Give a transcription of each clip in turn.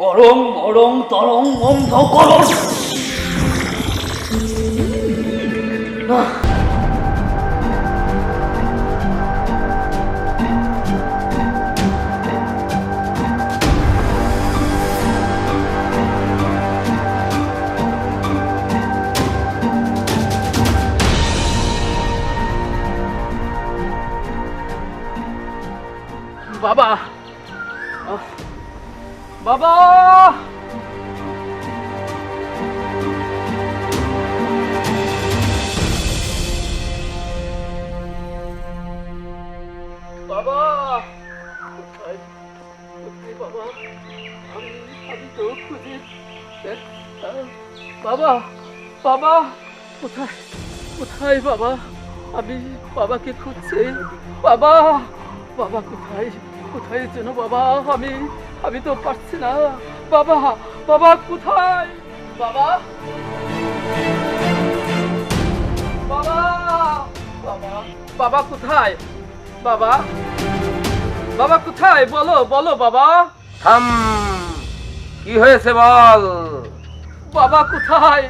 করং মরং তরং বন্ধ করং। না, বাবা, বাবা, বাবা, কোথায় কোথায় বাবা? আমি তো খুঁজে বাবা, বাবা কোথায় কোথায় বাবা? আমি বাবাকে খুঁজছি। বাবা, বাবা কোথায় কোথায় যেন বাবা? আমি তো পারছি না বাবা। বাবা কোথায় বাবা? বাবা, বাবা, বাবা কোথায় বাবা? বাবা কোথায়? বলো বলো বাবা। থাম, কি হয়েছে বল। বাবা কোথায়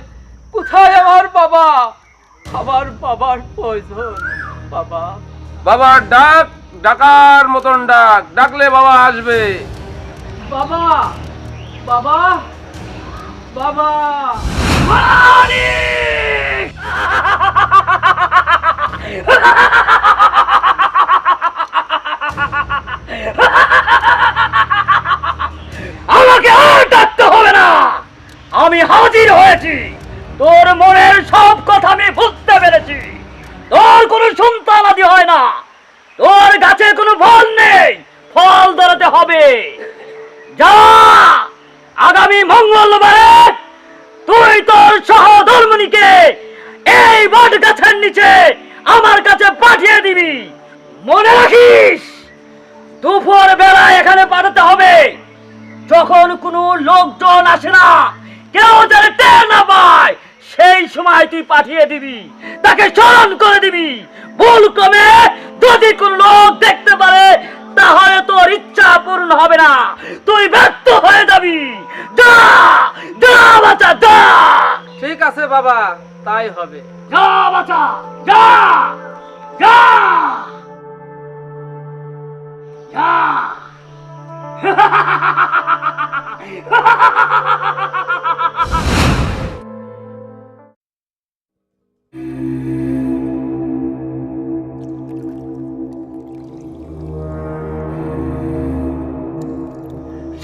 কোথায় আমার বাবা? আমার বাবার প্রয়োজন বাবা। বাবার ডাক, ডাকার মতন ডাক, ডাকলে বাবা আসবে। বাবা, বাবা, বাবা, মানিক! আমাকে আর ডাকতে হবে না, আমি হাজির হয়েছি। তোর মনের সব কথা আমি বুঝতে পেরেছি। তোর কোনো সন্তান আদি হয় না, তোর গাছে কোনো ফল নেই, ফল ধরাতে হবে। যা, আগামী মঙ্গলবারে তুই তোর সহধর্মিণীকে এই বট গাছের নিচে আমার কাছে পাঠিয়ে দিবি। মনে রাখিস, দুপুর বেলায় এখানে পাঠাতে হবে, যখন কোনো লোকজন আসে না, কেউ যেন টের না পায়, সেই সময় তুই পাঠিয়ে দিবি, তাকে স্মরণ করে দিবি। ভুল ক্রমে যদি কোন লোক দেখতে পারে, তাহলে তোর ইচ্ছা পূর্ণ হবে না, তুই ব্যর্থ হয়ে যাবি। যা, যা বাচ্চা, যা। ঠিক আছে বাবা, তাই হবে। যা বাচ্চা, যা, যা, যা।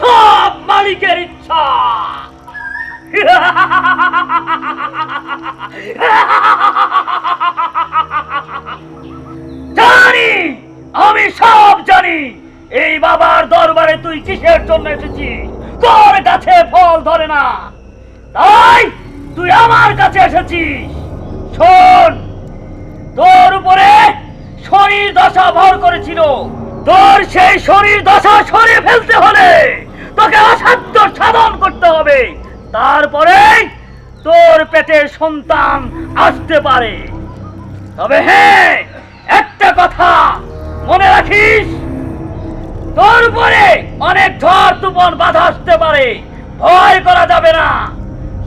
সব মালিকের ইচ্ছা। জানি, আমি সব জানি। এই বাবার দরবারে তুই কিসের জন্য এসেছিস? তোর গাছে ফল ধরে না, তাই তুই আমার কাছে এসেছিস। শোন, তোর উপরে শনির দশা ভর করেছিল। তোর সেই শনির দশা সরিয়ে ফেলতে হলে তোকে অসাধ্য সাধন করতে হবে, তারপরে তোর পেটে সন্তান আসতে পারে। তবে হ্যাঁ, একটা কথা মনে রাখিস, তোর উপরে অনেক ঝড় তুফান বাধা আসতে পারে, ভয় করা যাবে না।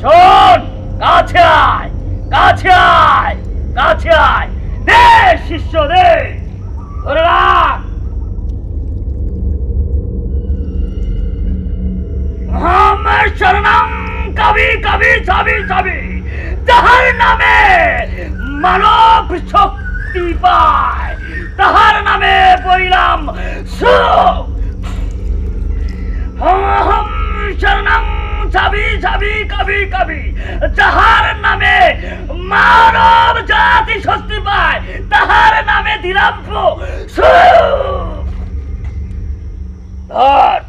শোন, কাছে আয়, কাছে আয়, কাছে আয়। দে শিষ্য, দে, ধরে রাখ। মোহাম্মদ শরণম কবি কবি ছবি ছবি, যাহার নামে মানব শক্তি পায়, তাহার নামে পড়িলাম সুখ। হম শরণম ছবি ছবি কবি কবি, যাহার নামে মানব জাতি স্বস্তি পায়, তাহার নামে দিলাম সুখ। ধর।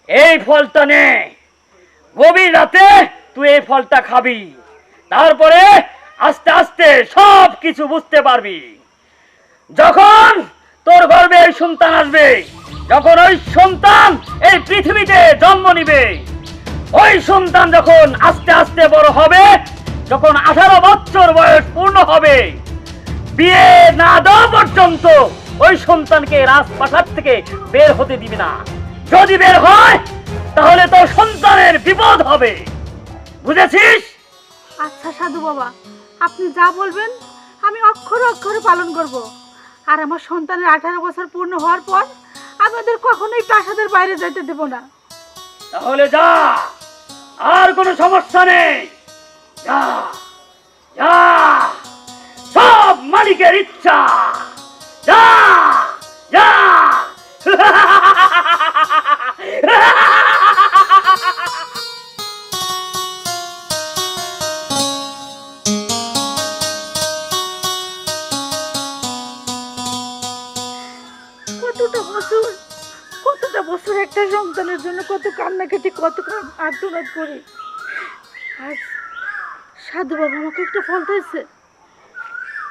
এই ফলটা নে, গভীর রাতে তুই এই ফলটা খাবি, তারপরে আস্তে আস্তে সব কিছু বুঝতে পারবি। যখন তোর গর্ভে সন্তান আসবে, যখন ওই সন্তান এই পৃথিবীতে জন্ম নিবে, ওই সন্তান যখন আস্তে আস্তে বড় হবে, যখন 18 বছর বয়স পূর্ণ হবে, বিয়ে না দেওয়া পর্যন্ত ওই সন্তানকে রাজপ্রাসাদ থেকে বের হতে দিবি না। যদি বের হয় তাহলে তো সন্তানের বিপদ হবে, বুঝেছিস? আচ্ছা সাধু বাবা, আপনি যা বলবেন আমি অক্ষরে অক্ষরে পালন করব। আর আমার সন্তানের 18 বছর পূর্ণ হওয়ার পর আমি ওদের কখনোই প্রাসাদের বাইরে যেতে দেব না। তাহলে যা, আর কোনো সমস্যা নেই, যা যা, সব মালিকের ইচ্ছা, যা যা। কতটা বছর একটা সন্তানের জন্য কত কান্নাকাটি, কত আর্তনাদ করি। আজ সাধু বাবা আমাকে একটা ফল দিয়েছে,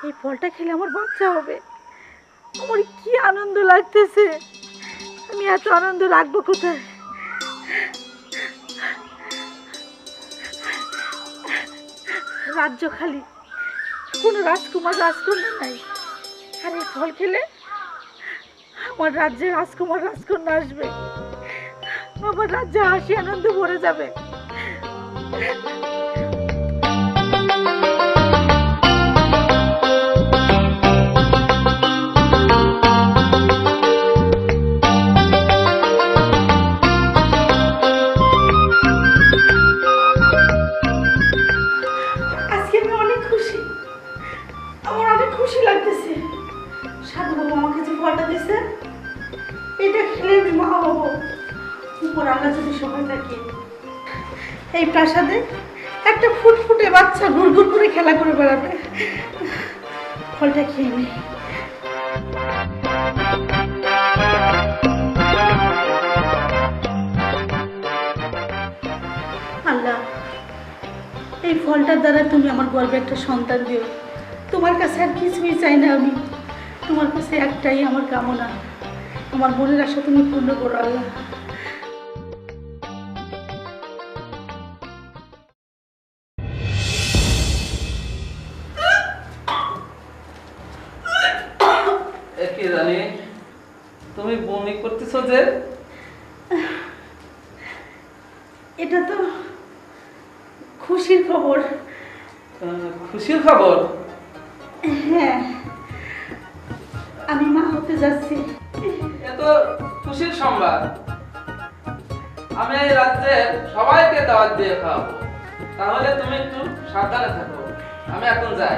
এই ফলটা খেলে আমার বাচ্চা হবে। আমার কি আনন্দ লাগতেছে, আমি এত আনন্দ রাখবো কোথায়? রাজ্য খালি, কোনো রাজকুমার রাজকন্যা নাই। আর এই ফল খেলে আমার রাজ্যে রাজকুমার রাজকন্যা আসবে, আমার রাজ্যে হাসি আনন্দ ভরে যাবে। আজকে আমি অনেক খুশি, আমার অনেক খুশি লাগতেছে। সাধু বাবু আমাকে যে ফলটা দিছে, এটা খেলে আমি মা হবো। উপর আল্লাহ যদি সবাই থাকে, এই প্রাসাদে একটা ফুটফুটে বাচ্চা ঘুরঘুর করে খেলা করে বেড়াবে। ফলটা খেয়ে নেই। আল্লাহ, এই ফলটার দ্বারা তুমি আমার গর্বে একটা সন্তান দিও। তোমার কাছে আর কিছুই চাই না আমি, তোমার কাছে একটাই আমার কামনা, আমার মনের আশা তুমি পূর্ণ করো আল্লাহ। কি জানি তুমি বমি করতেছো যে? এটা তো খুশির খবর। খুশির খবর? হ্যাঁ, আমি মা হতে যাচ্ছি। এত খুশির সংবাদ, আমি এই রাজ্যের সবাইকে দাওয়াত দিয়ে খাওয়াবো। তাহলে তুমি একটু সাবধানে থাকো, আমি এখন যাই।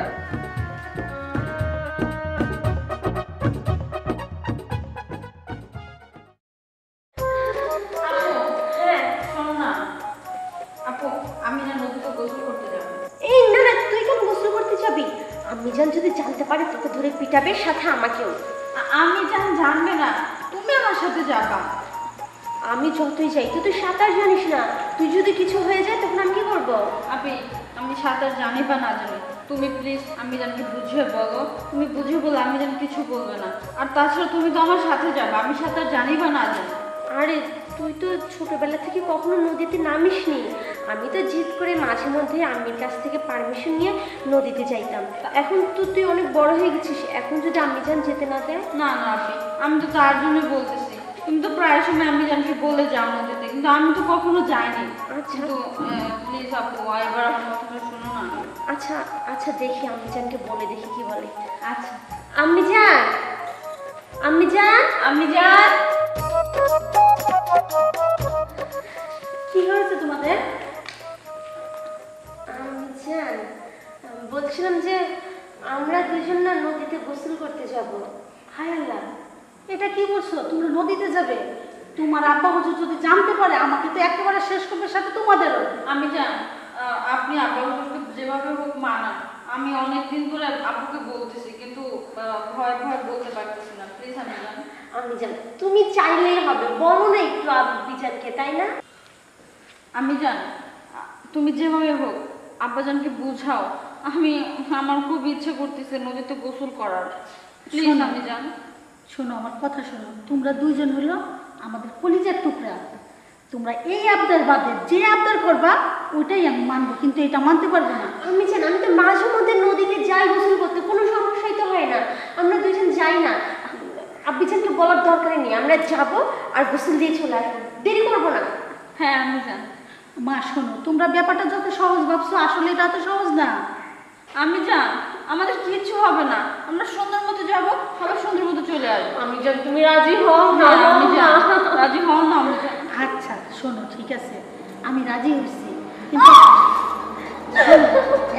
আম্মিজান যদি জানতে পারে তোকে ধরে পিটাবে, সাথে আমাকেও। আম্মিজান জানবে না, তুমি আমার সাথে যাবা। আমি যতই যাই, তুই তো সাঁতার জানিস না, তুই যদি কিছু হয়ে যায় তখন আমি কি করবো? আমি সাঁতার জানি বা না জানি, তুমি প্লিজ আম্মিজানকে বুঝিয়ে বলো। তুমি বুঝিয়ে বলো, আম্মিজান কিছু বলবে না। আর তাছাড়া তুমি তো আমার সাথে যাবে, আমি সাঁতার জানি বা না জানি। আরে তুই তো ছোটবেলা থেকে কখনো নদীতে নামিসনি। আমি তো জিদ করে মাঝে মধ্যে আম্মির কাছ থেকে পারমিশন নিয়ে নদীতে যাইতাম। এখন তো তুই অনেক বড় হয়ে গেছিস, এখন যদি আম্মিজান যেতে না দেয়? না না আপি, আমি তো তার জন্য বলতেছি। তুমি তো প্রায় সময় আম্মিজানকে বলে যাও নদীতে, কিন্তু আমি তো কখনো যাইনি। আচ্ছা তো প্লিজ আপু, এবার আমার কথাটা শোনো না। আচ্ছা আচ্ছা, দেখি আম্মিজানকে বলে দেখি কি বলে। আচ্ছা। আম্মিজান, আম্মিজান, আম্মিজান। কি হয়েছে তোমাদের? আম্মিজান, বলছিলাম যে আমরা দুজন না নদীতে গোসল করতে যাব। হায় আল্লাহ, এটা কি বলছো? তোমরা নদীতে যাবে? তোমার আব্বা হুজুর যদি জানতে পারে, আমাকে তো একেবারে শেষ করবে, সাথে তোমাদেরও। আমি আপনি আব্বা হুজুরকে যেভাবে হোক মানান। আমি অনেকদিন ধরে আপুকে বলতেছি, কিন্তু ভয় ভয় বলতে পারতেছি না। প্লিজ আম্মিজান, তুমি চাইলেই হবে, বলো না একটু আব্বিজানকে, তাই না? তুমি যেভাবে হোক আব্বাজানকে বুঝাও। আমার খুব ইচ্ছে করতেছে নদীতে গোসল করার। প্লিজ আম্মিজান। শোনো, আমার কথা শোনো। তোমরা দুইজন হলো আমাদের কলিজার টুকরা। তোমরা এই আবদার বাদে যে আবদার করবা ওইটাই আমি মানবো, কিন্তু এটা মানতে পারবো না। আম্মিজান, আমি তো মাঝে মধ্যে নদীতে যাই গোসল করতে, কোনো সমস্যাই তো হয় আমরা দুইজন যাই না, আব্বিজানকে বলার দরকারই নেই, আমরা যাব আর গোসল দিয়ে চলে আসবো, দেরি করবো না। হ্যাঁ আমি জান। মা শোনো, তোমরা ব্যাপারটা যত সহজ ভাবছো আসলে এটা তো সহজ না। আমি জান আমাদের কিচ্ছু হবে না, আমরা সুন্দর মতো যাবো, আবার সুন্দর মতো চলে আসবো। আমি জান তুমি রাজি হও না? হ্যাঁ, আমি জান রাজি হও না আমি জান। আচ্ছা শোনো, ঠিক আছে আমি রাজি হচ্ছি, কিন্তু শোনো,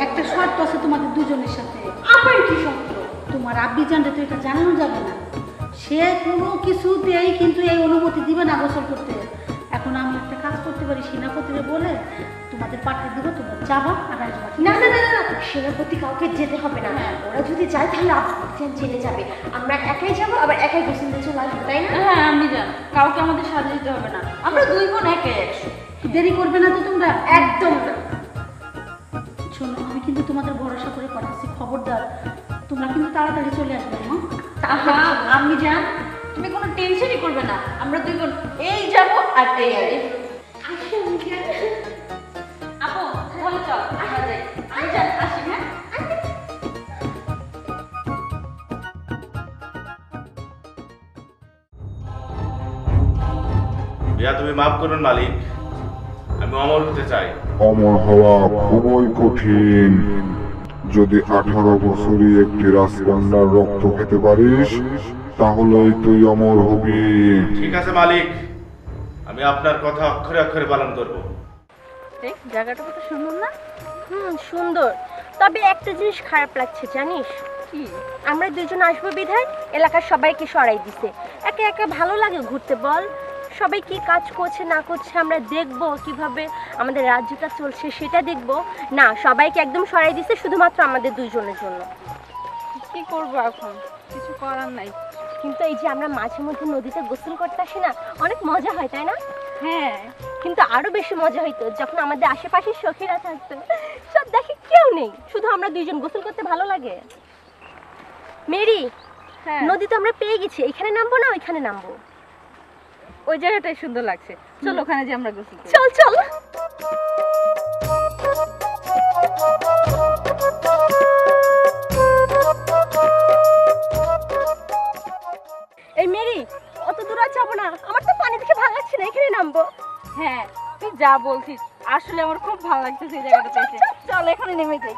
একটা শর্ত আছে তোমাদের দুজনের সাথে। আবার কি শর্ত? তোমার আব্বি জানলে তো এটা জানানো যাবে না, সে কোনো কিছুতেই কিন্তু এই অনুমতি দিবে না গোসল করতে। এখন আমি একটা কাজ করতে পারি, সেনাপতিরে বলে তোমাদের পাঠিয়ে দিব, তোমরা যাবা আর আসবা। না না না না, সেনাপতি কাউকে যেতে হবে না, ওরা যদি যায় তাহলে আব্বিজান জেনে যাবে, আমরা একাই যাবো আবার একাই গোসল দিয়ে চলে আসবো, তাই না? হ্যাঁ আমি জান, কাউকে আমাদের সাথে যেতে হবে না, আমরা দুই বোন একে একশো। দেরি করবে না তো তোমরা? একদম না। শোনো, আমি কিন্তু তোমাদের ভরসা করে পাঠাচ্ছি, খবরদার তোমরা কিন্তু তাড়াতাড়ি চলে আসবে। হ্যাঁ আমি জান, তুমি কোনো টেনশনই করবে না, আমরা দুই বোন এই যাবো আর এই আসবে। আপু তাহলে চল আমরা যাই, আমি জান আসি। হ্যাঁ ইয়া তুমি মাফ করুন মালিক, আমি অমর হতে চাই। অমর হওয়া খুবই কঠিন। যদি 18 বছরই একটি রাজকন্যার রক্ত খেতে পারিস তাহলেই তুই অমর হবি। ঠিক আছে মালিক, আমি আপনার কথা অক্ষরে অক্ষরে পালন করব। এই জায়গাটা কত সুন্দর না? সুন্দর, তবে একটা জিনিস খারাপ লাগছে জানিস? কি? আমরা দুজন আসবো বিধায় এলাকার সবাইকে সরাই দিছে, একা একা ভালো লাগে ঘুরতে বল? সবাই কি কাজ করছে না করছে আমরা দেখবো, কিভাবে আমাদের রাজ্যটা চলছে সেটা দেখবো না, সবাইকে একদম সরাই দিছে শুধুমাত্র আমাদের দুইজনের জন্য। কি করবো এখন, কিছু করার নাই। কিন্তু এই যে আমরা মাঝে মধ্যে নদীতে গোসল করতে আসি না, অনেক মজা হয় তাই না? হ্যাঁ কিন্তু আরো বেশি মজা হইতো যখন আমাদের আশেপাশে সখীরা থাকতো, সব দেখে কেউ নেই, শুধু আমরা দুইজন গোসল করতে ভালো লাগে। মেরি, হ্যাঁ নদী তো আমরা পেয়ে গেছি, এখানে নামবো না ওইখানে নামবো? ওই জায়গাটাই সুন্দর লাগছে, চল ওখানে যে আমরা গোসল করি। চল চল। এই মেরি, অত দূর আর যাবো না, আমার তো পানি দেখে ভালো লাগছে না, এখানে নামবো। হ্যাঁ তুই যা বলছিস, আসলে আমার খুব ভালো লাগতেছে এই জায়গাটাতে এসে। চল এখানে নেমে যাই।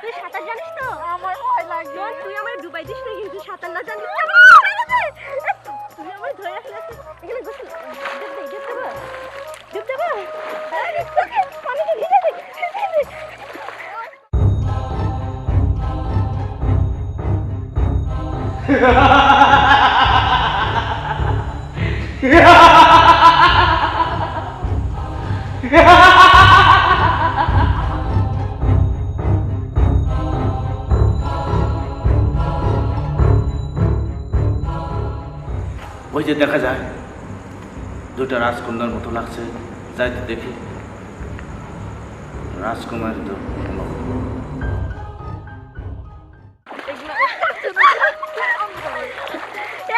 তুই সাঁতার জানিস তো? আমার ভয় লাগছে। তুই আমার ডুবাই দিস না কিন্তু, সাঁতার না জানিস তুই আমার ধরে রাখলে এখানে গোসল ডুব দেবো পানিতে ভিজে যাই। ওই যে দেখা যায় দুটা রাজকন্যার মতো লাগছে, যাইতে দেখি। রাজকুমার তো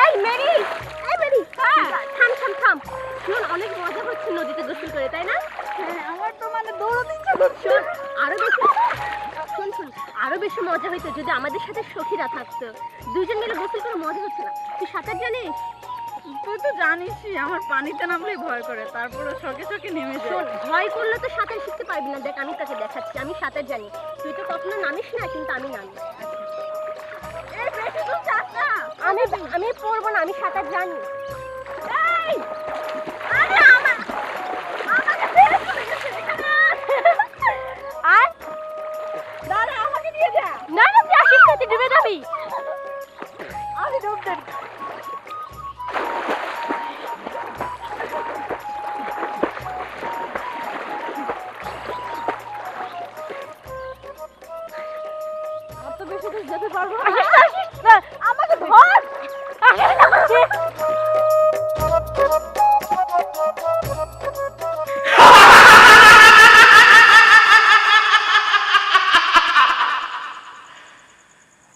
এই মেরি, এই মেরি, থাম থাম থাম। শোন, অনেক মজা হচ্ছে নদীতে গোসল করে তাই না? হ্যাঁ আমার তো মানে দৌড়াতে ইচ্ছা করছে। শোন আরো বেশি, শোন শোন, আরো বেশি মজা হইতো যদি আমাদের সাথে সখীরা থাকতো, দুইজন মিলে গোসল করে মজা হচ্ছে না। তুই সাঁতার জানিস? তুই তো জানিসই আমার পানিতে নামলেই ভয় করে, তারপরে শখে শখে নেমে যাই। শোন, ভয় করলে তো সাঁতার শিখতে পারবি না, দেখ আমি তোকে দেখাচ্ছি, আমি সাঁতার জানি, তুই তো কখনো নামিস না কিন্তু আমি নামি। এই বেশি দূর যাস না। আমি পড়বো না, আমি সাঁতার জানি। এই আরে আমাকে ফেলে চলে গেছে এখানে। আর দাঁড়া আমাকে নিয়ে যা। না না, তুই আসিস না, তুই ডুবে যাবি। আমি ডুব দেব। অত বেশি দূর যেতে পারবো না। আসিস না, আমাকে ধর।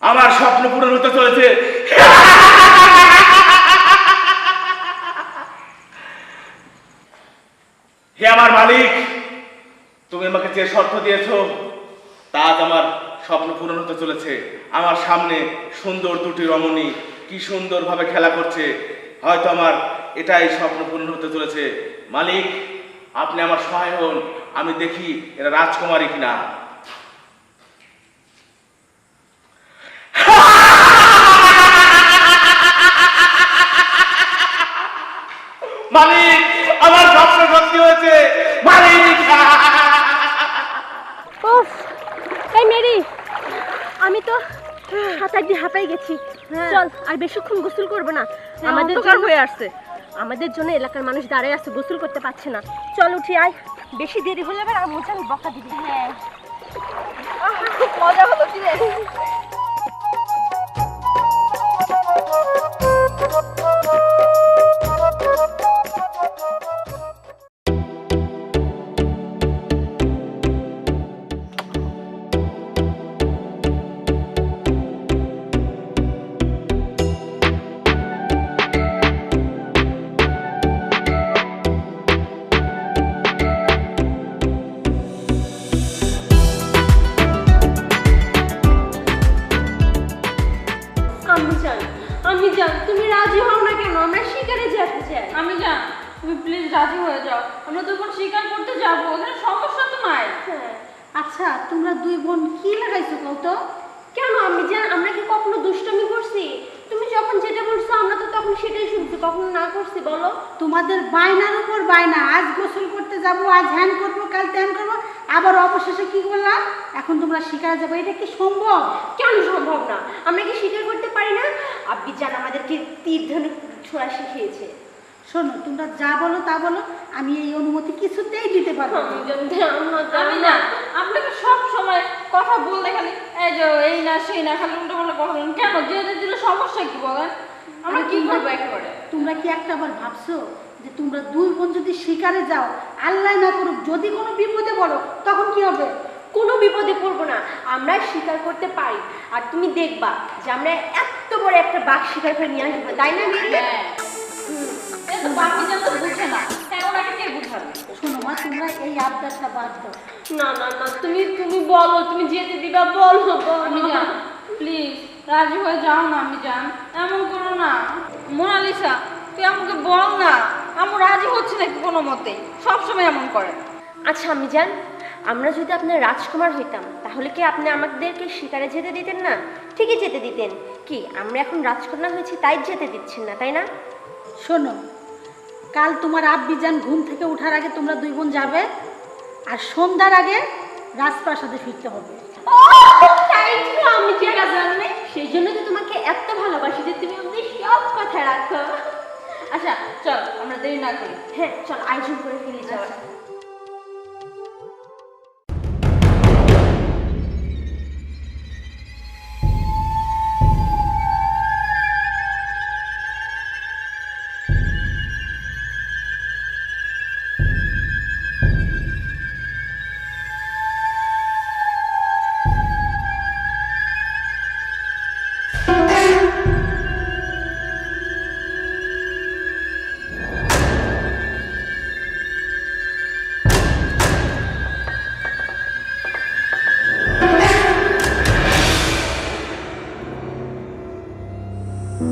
আমার স্বপ্ন পূরণ হতে চলেছে। হে আমার মালিক, তুমি আমাকে যে শর্ত দিয়েছো তা আজ আমার স্বপ্ন পূরণ হতে চলেছে। আমার সামনে সুন্দর দুটি রমণী কি সুন্দরভাবে খেলা করছে, হয়তো আমার এটাই স্বপ্ন পূরণ হতে চলেছে। মালিক, আপনি আমার সহায় হন, আমি দেখি এরা রাজকুমারী কিনা। মালিক, আমার স্বপ্ন সত্যি হয়েছে। মালিক, উফ, এই মেরি, আমি তো সাঁতার দিয়ে হাঁপাই গেছি। চল, আর বেশিক্ষণ গোসল করবো না। আমাদের হয়ে আসছে, আমাদের জন্য এলাকার মানুষ দাঁড়ায় আছে, গোসল করতে পারছে না। চল উঠি আয়, বেশি দেরি হলে আবার আম্মু জান বকা দিবি। হ্যাঁ, খুব মজা হলো কি রে। আমি জান, তুমি রাজি হও না কেন? আমরা শিকারে যেতে চাই। আমি জান, তুমি প্লিজ রাজি হয়ে যাও, আমরা দুজন শিকার করতে যাবো, ওখানে সমস্যা তো নাই। আচ্ছা, তোমরা দুই বোন কি লাগাইছো কত? কেন আমি জান, আমরা কি কখনো দুষ্টমি করছি? তুমি যখন যেটা বলছো আমরা তো তখন সেটাই শুনছি, কখনো না করছি বলো? তোমাদের বায়নার উপর বায়না, আজ গোসল করতে যাবো, আজ হ্যান করবো, কাল ত্যান করবো, আবার অবশেষে কি করলাম, এখন তোমরা শিকারে যাবো। এটা কি সম্ভব? কেন সম্ভব না? আমরা কি শিকার করতে পারি না? আব্বি জান আমাদেরকে তীর ধনুক ছোড়া শিখিয়েছে। শোনো, তোমরা যা বলো তা বলো, আমি এই অনুমতি কিছুতেই দিতে পারবো না। আমি না, আপনাকে সব সময় কথা বললে খালি এই যে এই না সেই না, খালি উল্টো পাল্টা কথা বলেন কেন? যেতে দিলে সমস্যা কি বলেন? আমরা কি করবো একেবারে? তোমরা কি একটা আবার ভাবছো যে তোমরা দুই বোন যদি শিকারে যাও, আল্লাহ না করুক যদি কোনো বিপদে পড়ো, তখন কি হবে? কোনো বিপদে পড়বো না, আমরা শিকার করতে পারি। আর তুমি দেখবা যে আমরা এত বড় একটা বাঘ শিকার করে নিয়ে আসবো, তাই না মেরি? হ্যাঁ, এত বাকি যেন বুঝে না, হ্যাঁ ওনাকে কে বুঝাবে? শোনো মা, তোমরা এই আবদারটা বাদ দাও। না না না, তুমি বলো, তুমি যেতে দিবা, বলো। আমি জান, প্লিজ রাজি হয়ে যাও না। আমি জান, এমন করো না। মোনালিসা, তুই আমাকে বল না, আমি রাজি হচ্ছে নাকি কোনো মতেই, সবসময় এমন করে। আচ্ছা আমি জান, আমরা যদি আপনার রাজকুমার হইতাম তাহলে কি আপনি আমাদেরকে শিকারে যেতে দিতেন না? ঠিকই যেতে দিতেন। কি আমরা এখন রাজকন্যা হয়েছি তাই যেতে দিচ্ছেন না, তাই না? শোনো, কাল তোমার আব্বিজান ঘুম থেকে ওঠার আগে তোমরা দুই বোন যাবে, আর সন্ধ্যার আগে রাজপ্রাসাদে ফিরতে হবে। আমি ঠিক আছে, সেই জন্য তো তোমাকে এত ভালোবাসি যে তুমি আমাদের সব কথা রাখো। আচ্ছা চল, আমরা দেরি না করি। হ্যাঁ চল, আয়োজন করে ফেলি যাওয়ার।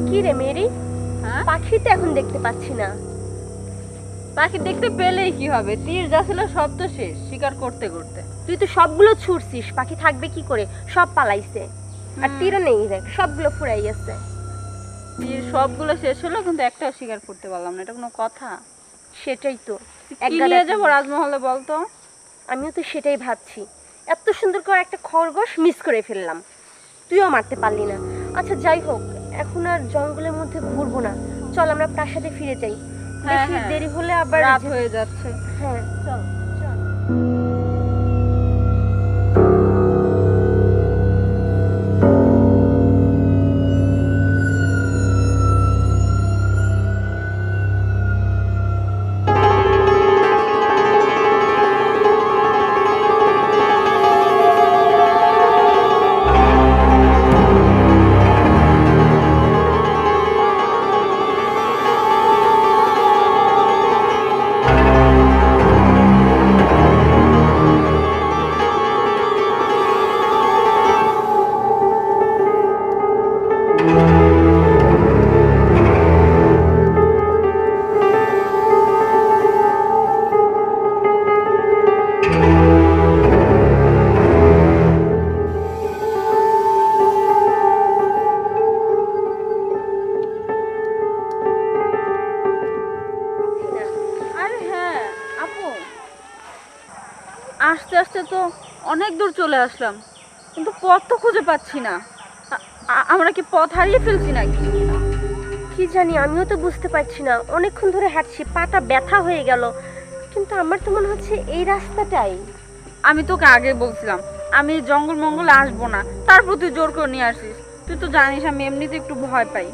কি রে মেরি, পাখি তো এখন দেখতে পাচ্ছি না। পাখি দেখতে পেলেই কি হবে? তীর যা ছিল সব তো শেষ, শিকার করতে করতে। তুই তো সবগুলো ছুটছিস, পাখি থাকবে কি করে? সব পালাইছে, আর তীরও নেই, দেখ সবগুলো ফুরাই গেছে। তীর সবগুলো শেষ হলো, কিন্তু একটাও শিকার করতে পারলাম না, এটা কোনো কথা? সেটাই তো, কি নিয়ে যাবো রাজমহলে বলতো? আমিও তো সেটাই ভাবছি। এত সুন্দর করে একটা খরগোশ মিস করে ফেললাম, তুইও মারতে পারলি না। আচ্ছা যাই হোক, এখন আর জঙ্গলের মধ্যে ঘুরবো না, চল আমরা প্রাসাদে ফিরে যাই। বেশি দেরি হলে আবার রাত হয়ে যাচ্ছে। হ্যাঁ চল। আস্তে আস্তে তো অনেক দূর চলে আসলাম, কিন্তু পথ তো খুঁজে পাচ্ছি না। আমরা কি পথ হারিয়ে ফেলছি নাকি? কি জানি, আমিও তো বুঝতে পারছি না। অনেকক্ষণ ধরে হাঁটছি, পাটা ব্যথা হয়ে গেল, কিন্তু আমার তো মনে হচ্ছে এই রাস্তাটাই। আমি তোকে আগে বলছিলাম আমি জঙ্গল মঙ্গলে আসবো না, তারপর তুই জোর করে নিয়ে আসিস। তুই তো জানিস আমি এমনিতে একটু ভয় পাই।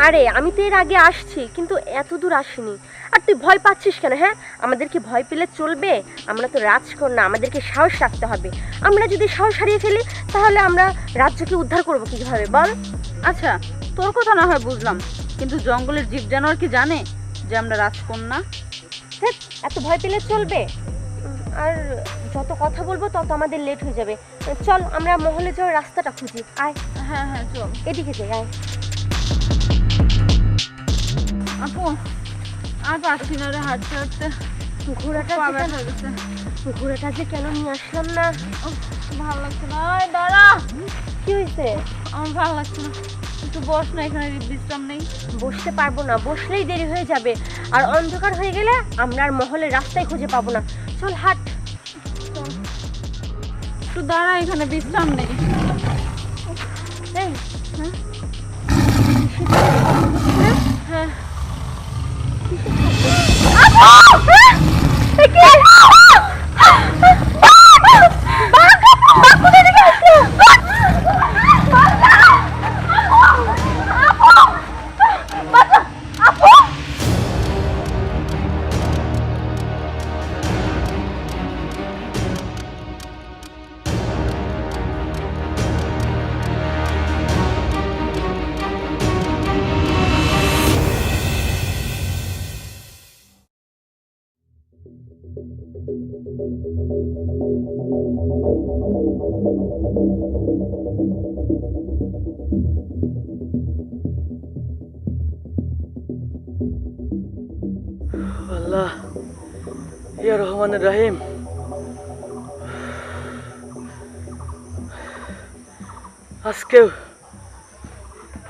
আরে আমি তো এর আগে আসছি, কিন্তু এত দূর আসিনি। আর তুই ভয় পাচ্ছিস কেন? হ্যাঁ, আমাদেরকে ভয় পেলে চলবে? আমরা তো রাজকন্যা, আমাদেরকে সাহস রাখতে হবে। আমরা যদি সাহস হারিয়ে ফেলি তাহলে আমরা রাজ্যকে উদ্ধার করবো কিভাবে বল? আচ্ছা, তোর কথা না হয় বুঝলাম, কিন্তু জঙ্গলের জীব জানোয়ার কি জানে যে আমরা রাজকন্যা? হ্যাঁ, এত ভয় পেলে চলবে? আর যত কথা বলবো তত আমাদের লেট হয়ে যাবে। চল আমরা মহলে যাওয়ার রাস্তাটা খুঁজি। আয়। হ্যাঁ হ্যাঁ চল। এদিকে যাই, আয়। আপু আর পারছি না রে, হাঁটতে হাঁটতে ঘোড়াটা পা ব্যথা হয়ে গেছে। ঘোড়াটা যে কেন নিয়ে আসলাম না। ভালো লাগছে না। আয় দাঁড়া। কি হয়েছে? আমার ভালো লাগছে না, একটু বস না, এখানে বিশ্রাম নেই। বসতে পারবো না, বসলেই দেরি হয়ে যাবে, আর অন্ধকার হয়ে গেলে আমরা আর মহলের রাস্তায় খুঁজে পাবো না। চল হাট। একটু দাঁড়া, এখানে বিশ্রাম নেই। এই, হ্যাঁ, আল্লাহ, ইয়া রহমানুর রহিম।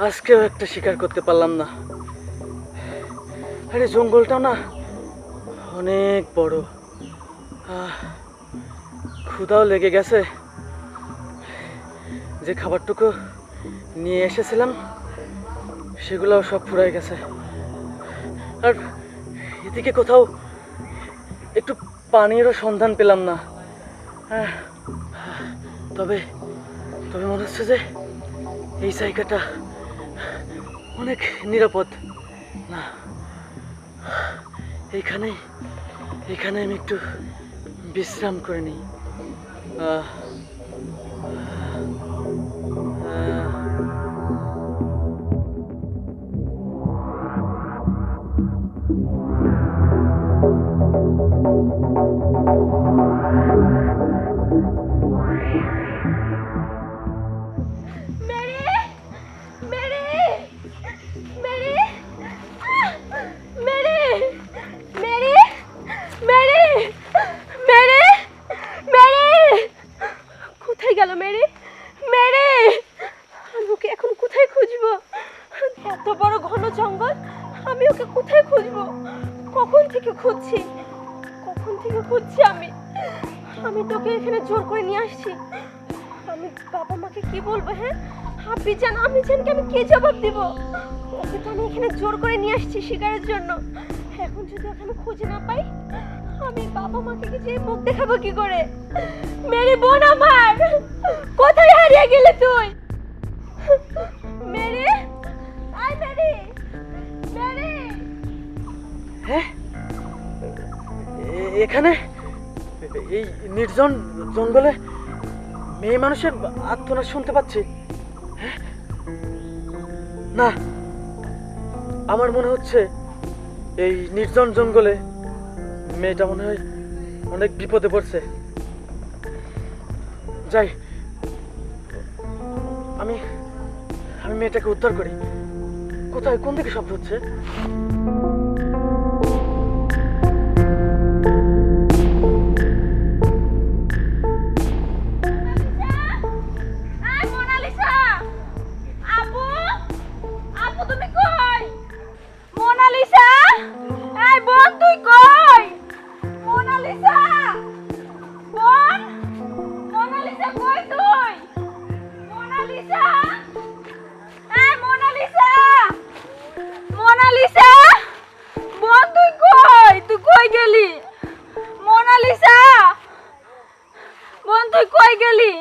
আজকেও একটা শিকার করতে পারলাম না। আরে জঙ্গলটাও না অনেক বড়, ক্ষুধাও লেগে গেছে। যে খাবারটুকু নিয়ে এসেছিলাম সেগুলোও সব ফুরাই গেছে। আর এদিকে কোথাও একটু পানিরও সন্ধান পেলাম না। তবে তবে মনে হচ্ছে যে এই জায়গাটা অনেক নিরাপদ না। এখানে আমি একটু বিশ্রাম করে নিই। কোথায় গেল মেরি? মেরি, আমি ওকে এখন কোথায় খুঁজবো? এত বড় ঘন জঙ্গল, আমি ওকে কোথায় খুঁজবো? কখন থেকে খুঁজছি আমি তোকে এখানে জোর করে নিয়ে আসছি। আমি বাবা মাকে কি বলবো? হ্যাঁ, আমি জানকে আমি কি জবাব দিব? ওকে তো আমি এখানে জোর করে নিয়ে আসছি শিকারের জন্য। এখন যদি ওকে আমি খুঁজে না পাই, আমি বাবা মাকে যে মুখ দেখাবো কি করে? মেরি বোন আমার, কোথায় হারিয়ে গেলে তুই? মেরি, আয় মেরি, মেরি। হ্যাঁ, এখানে এই নির্জন জঙ্গলে মেয়ে মানুষের আর্তনাদ শুনতে পাচ্ছি। হ্যাঁ, না, আমার মনে হচ্ছে এই নির্জন জঙ্গলে মেয়েটা মনে হয় অনেক বিপদে পড়ছে। যাই, আমি মেয়েটাকে উদ্ধার করি। কোথায়, কোন দিকে শব্দ হচ্ছে? তুই?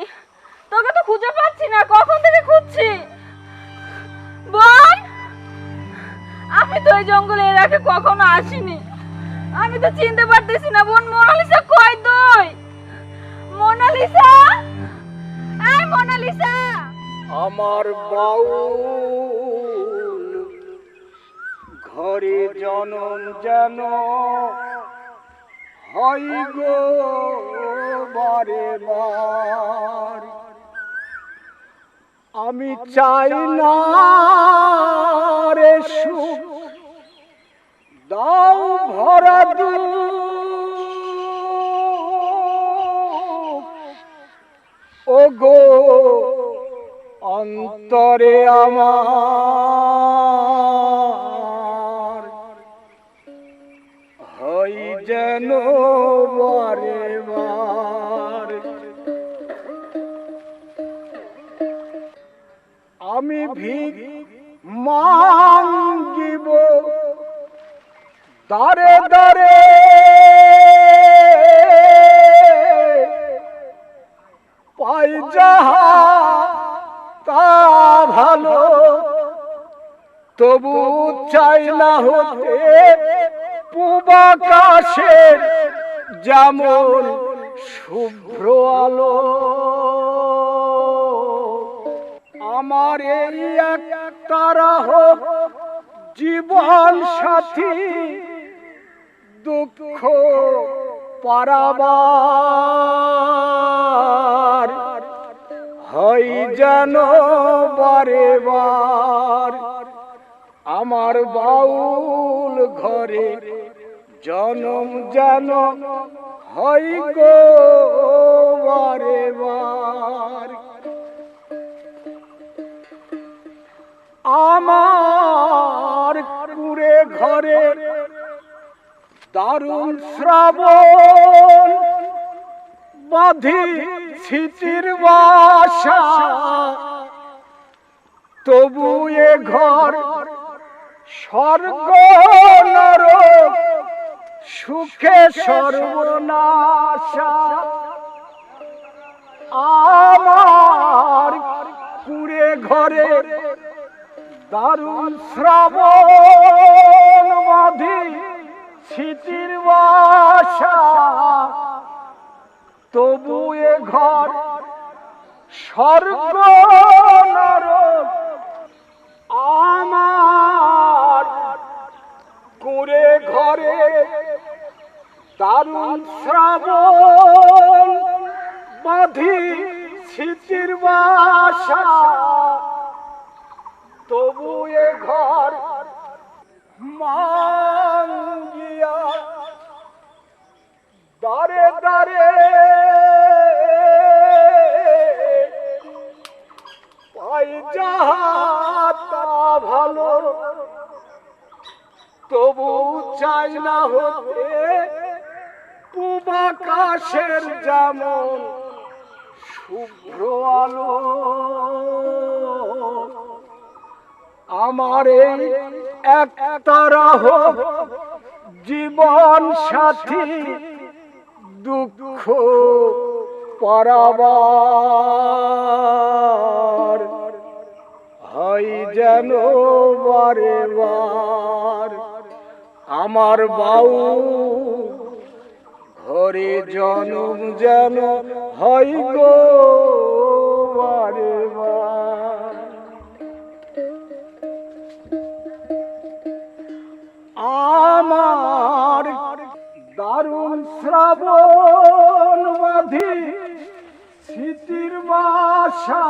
তোকে তো খুঁজে পাচ্ছি না, কখন থেকে খুঁজছি। বোন, আমি তো এই জঙ্গলে এর আগে কখনো আসিনি, আমি তো চিনতে পারতেছি না। বোন, মোনালিসা কই তুই? মোনালিসা, এই মোনালিসা। আমার বাউল ঘরে জনম যেন হয় গো বারে বার। আমি চাই না রে সুখ, দাও ভরা দুঃখ ও গো অন্তরে আমার হই যেন বারে বার। আমি ভিক মাঙ্গিব দারে দারে, পাই যাহা তা ভালো, তবু চাই না হতে পূবাকাশের যেমন শুভ্র আলো। আমার এই একটা হোক জীবন সাথী, দুঃখ পারাবার হই যেন বারে বার। আমার বাউল ঘরে জনম যেন হই গো বারে বার। আমার কুড়ে ঘরে দারুণ শ্রাবণ বাঁধি স্মৃতির বাসা, তবু এ ঘর স্বর্গ নরক সুখে সর্বনাশা। আমার কুড়ে ঘরে দারুণ শ্রাবণ বাঁধি স্মৃতির বাসা, তবু এ ঘর স্বর্গ নরক। আমার কুড়ে ঘরে দারুণ শ্রাবণ বাঁধি স্মৃতির বাসা, তবু এ ঘর মাঙ্গিয়া দারে দারে, পাই যাহা তা ভালো, তবু চাই না হতে পূবাকাশের যেমন শুভ্র আলো। আমার এই একতারা হোক জীবন সাথী, দুঃখ পারাবার হয় যেন বারে বার। আমার বাউল ঘরে জনম যেন হয় গো বারে বার। আমার দারুণ শ্রাবণ বাঁধি স্মৃতির বাসা,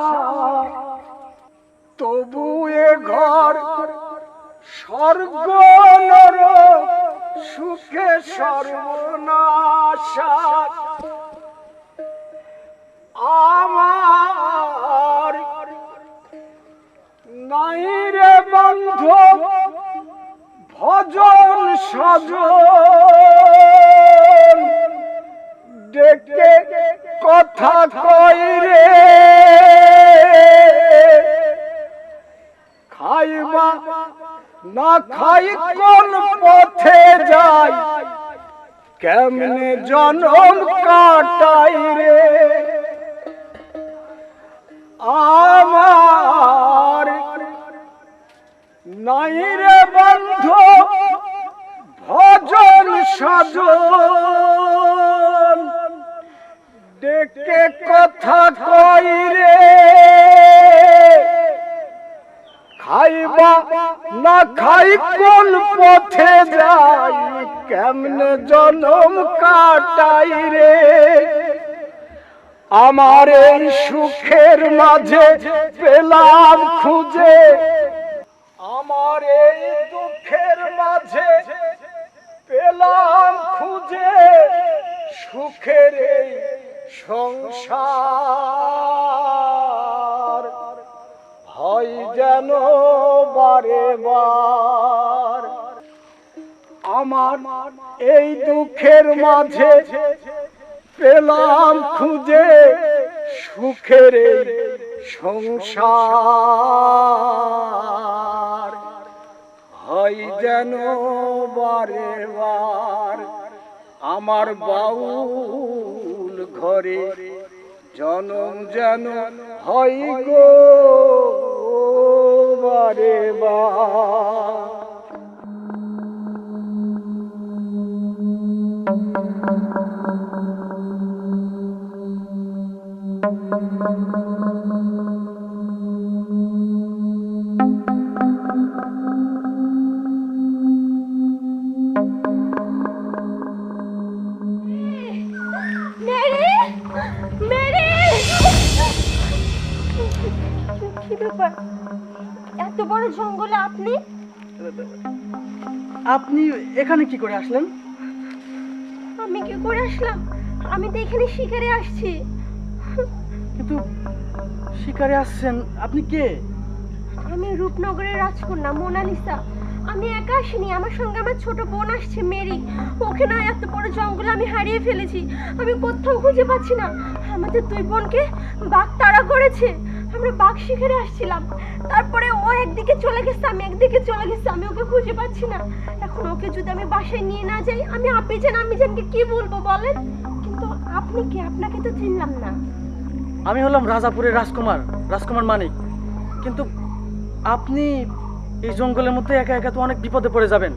তবু এ ঘর স্বর্গ নরক সুখে সর্বনাশা। আমার নাই রে বন্ধু ভজন সজন, ডেকে কথা কই রে খাইবা না খাই কোন পথে যাই, কেমনে জনম কাটাই রে। ডেকে কথা কই রে, খাইবা না খাই কোন পথে যাই, কেমনে জনম কাটাই রে। আমার এই সুখের মাঝে পেলাম খুঁজে, আমার এই দুঃখের মাঝে পেলাম খুঁজে, সুখের এই সংসার হয় যেন বারে বার। আমার এই দুঃখের মাঝে পেলাম খুঁজে, সুখের এই সংসার হয় যেন বারে বার। আমার বাউল ঘরে জনম যেন হয় গো বারে বার। মেরি, মেরি, কি ব্যাপার? এত বড় জঙ্গলে আপনি? আপনি এখানে কি করে আসলেন? আমি কি করে আসলাম? আমি তো এখানে শিকারে আসছি। কিন্তু শিকারে আসছেন, আপনি কে? আমি রূপনগরের রাজকন্যা মোনালিসা। আমি একা আসিনি, আমার সঙ্গে আমার ছোট বোন আসছে মেরি। ওকে না এত বড় জঙ্গলে আমি হারিয়ে ফেলেছি, আমি কোথাও খুঁজে পাচ্ছি না। আমাদের দুই বোনকে বাঘ তাড়া করেছে, আমরা বাঘ শিকারে আসছিলাম। তারপরে ও একদিকে চলে গেছে, আমি একদিকে চলে গেছি, আমি ওকে খুঁজে পাচ্ছি না। এখন ওকে যদি আমি বাসায় নিয়ে না যাই, আমি আম্মিজানকে কি বলবো বলেন? কিন্তু আপনি কে? আপনাকে তো চিনলাম না। আমি হলাম রাজাপুরের রাজকুমার, রাজকুমার মানিক। কিন্তু আপনি এই জঙ্গলের মধ্যে একা একা তো অনেক বিপদে পড়ে যাবেন।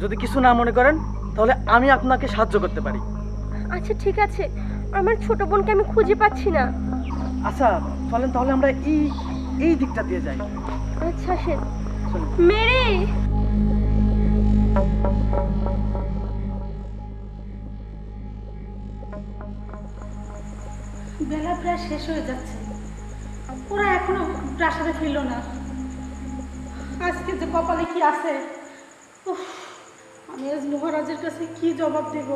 যদি কিছু না মনে করেন তাহলে আমি আপনাকে সাহায্য করতে পারি। আচ্ছা ঠিক আছে, আমার ছোট বোনকে আমি খুঁজে পাচ্ছি না। আচ্ছা চলেন তাহলে আমরা এই দিকটা দিয়ে যাই। আচ্ছা আসেন। চলুন। মেরি, বেলা প্রায় শেষ হয়ে যাচ্ছে, ওরা এখনো প্রাসাদে ফিরল না। আজকে যে কপালে কি আছে, উফ, আমি আজ মহারাজের কাছে কি জবাব দেব?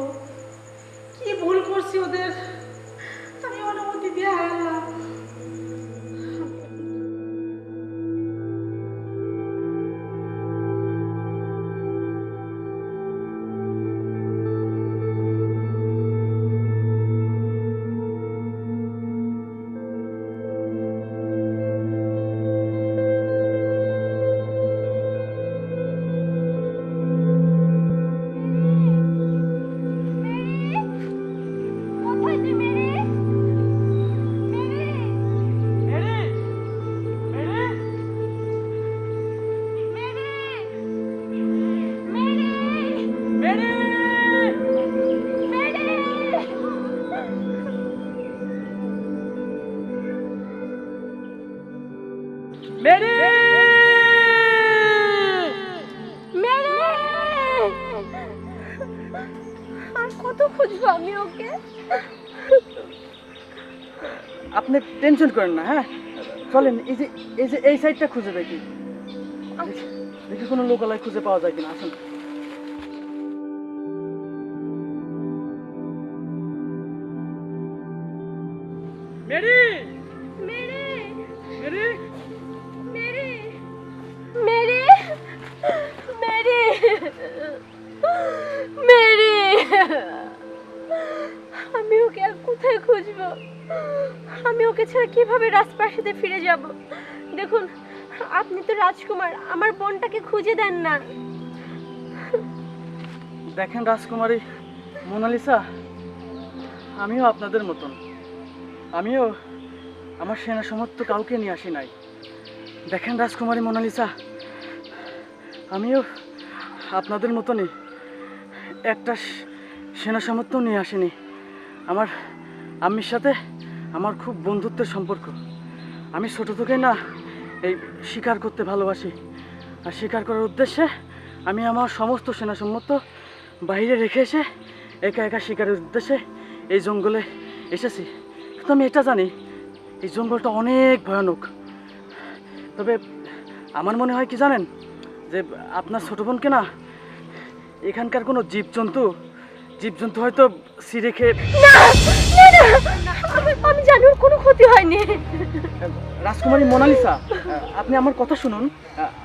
কি ভুল করছি ওদের, আমি অনুমতি দিয়ে হারলাম। কোথায় তুই Mary? Mary, Mary, Mary, Mary, Mary, আর কত খুঁজবো আমি ওকে? আপনি টেনশন করেন না। হ্যাঁ চলেন, এই সাইডটা খুঁজে দেখি, দেখি কোনো লোকালয় খুঁজে পাওয়া যায় কিনা। আসুন। Mary, Mary, Mary, Mary, Mary, Mary, Mary, আমি ওকে আর কোথায় খুঁজবো? আমি ওকে ছাড়া কিভাবে রাজপ্রাসাদে ফিরে যাব? দেখুন, আপনি তো রাজকুমার, আমার বোনটাকে খুঁজে দেন না। দেখেন রাজকুমারী মোনালিসা, আমিও আপনাদের মতন, আমিও আমার সেনা সমর্থ কাউকে নিয়ে আসি নাই। দেখেন রাজকুমারী মোনালিসা, আমিও আপনাদের মতনই একটা সেনা সমর্থ নিয়ে আসিনি। আমার আম্মির সাথে আমার খুব বন্ধুত্বের সম্পর্ক। আমি ছোট থেকেই না এই শিকার করতে ভালোবাসি, আর শিকার করার উদ্দেশ্যে আমি আমার সমস্ত সেনাসম্মত বাইরে রেখে এসে একা একা শিকারের উদ্দেশ্যে এই জঙ্গলে এসেছি। কিন্তু আমি এটা জানি এই জঙ্গলটা অনেক ভয়ানক। তবে আমার মনে হয় কি জানেন, যে আপনার ছোট বোনকে না এখানকার কোনো জীবজন্তু হয়তো ছিঁড়ে খেয়ে। আমি জানি ওর কোনো ক্ষতি হয়নি। রাজকুমারী মোনালিসা, আপনি আমার কথা শুনুন,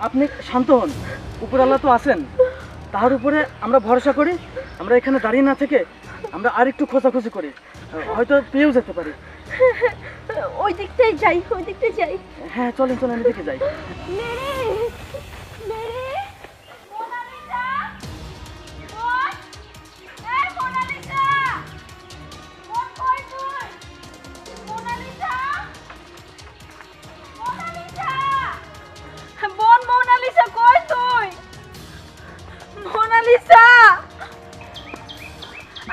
আপনি শান্ত হন। উপরওয়ালা তো আছেন, তার উপরে আমরা ভরসা করি। আমরা এখানে দাঁড়িয়ে না থেকে আমরা আরেকটু খোঁজাখুঁজি করি, হয়তো পেয়েও যেতে পারি। ওই দিকটাই যাই, ওই দিকটাই যাই। হ্যাঁ চলেন চলেন, আমি দেখে যাই। বোন মোনালিসা, কই তুই? মোনালিসা,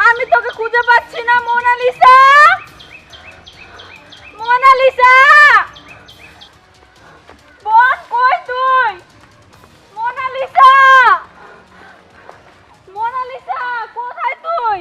আমি তোকে খুঁজে পাচ্ছি না। মোনালিসা, মোনালিসা, বোন কই তুই? মোনালিসা, মোনালিসা, কোথায় তুই?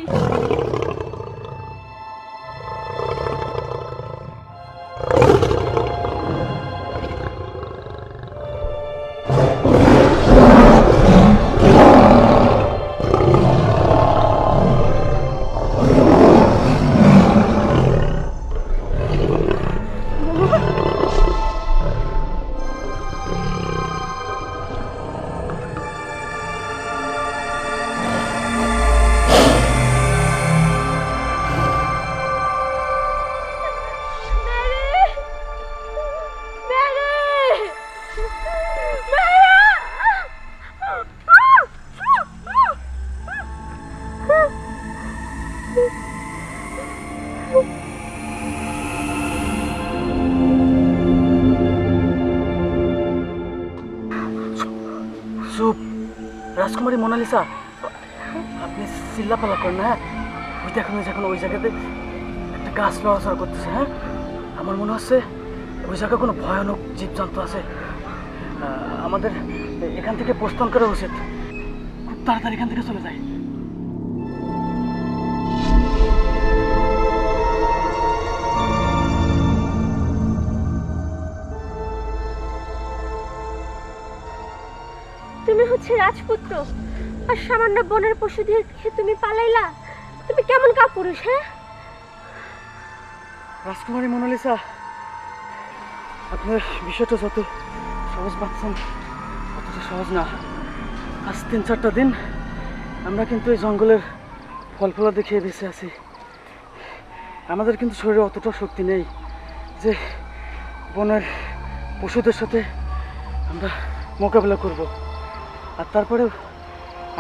চুপ, রাজকুমারী মোনালিসা, আপনি চিল্লাপালা করেন না। হ্যাঁ, ওই দেখুন ওই জায়গাতে একটা গাছ নড়াচড়া করতেছে। হ্যাঁ, আমার মনে হচ্ছে ওই জায়গায় কোনো ভয়ানক জীবজন্তু আছে। আমাদের এখান থেকে প্রস্থান করা উচিত। খুব তাড়াতাড়ি এখান থেকে চলে যায়। তুমি হচ্ছে রাজপুত্র, আর সামান্য বনের পশুদের তুমি পালাইলা? তুমি কেমন কাপুরুষ? হ্যাঁ রাজকুমারী মোনালিসা, আপনার বিষয়টা যত সহজ ভাবছেন অতটা সহজ না। আজ 3-4টা দিন আমরা কিন্তু এই জঙ্গলের ফল ফলাদি খেয়ে বেঁচে আছি। আমাদের কিন্তু শরীরে অতটা শক্তি নেই যে বনের পশুদের সাথে আমরা মোকাবেলা করব। আর তারপরেও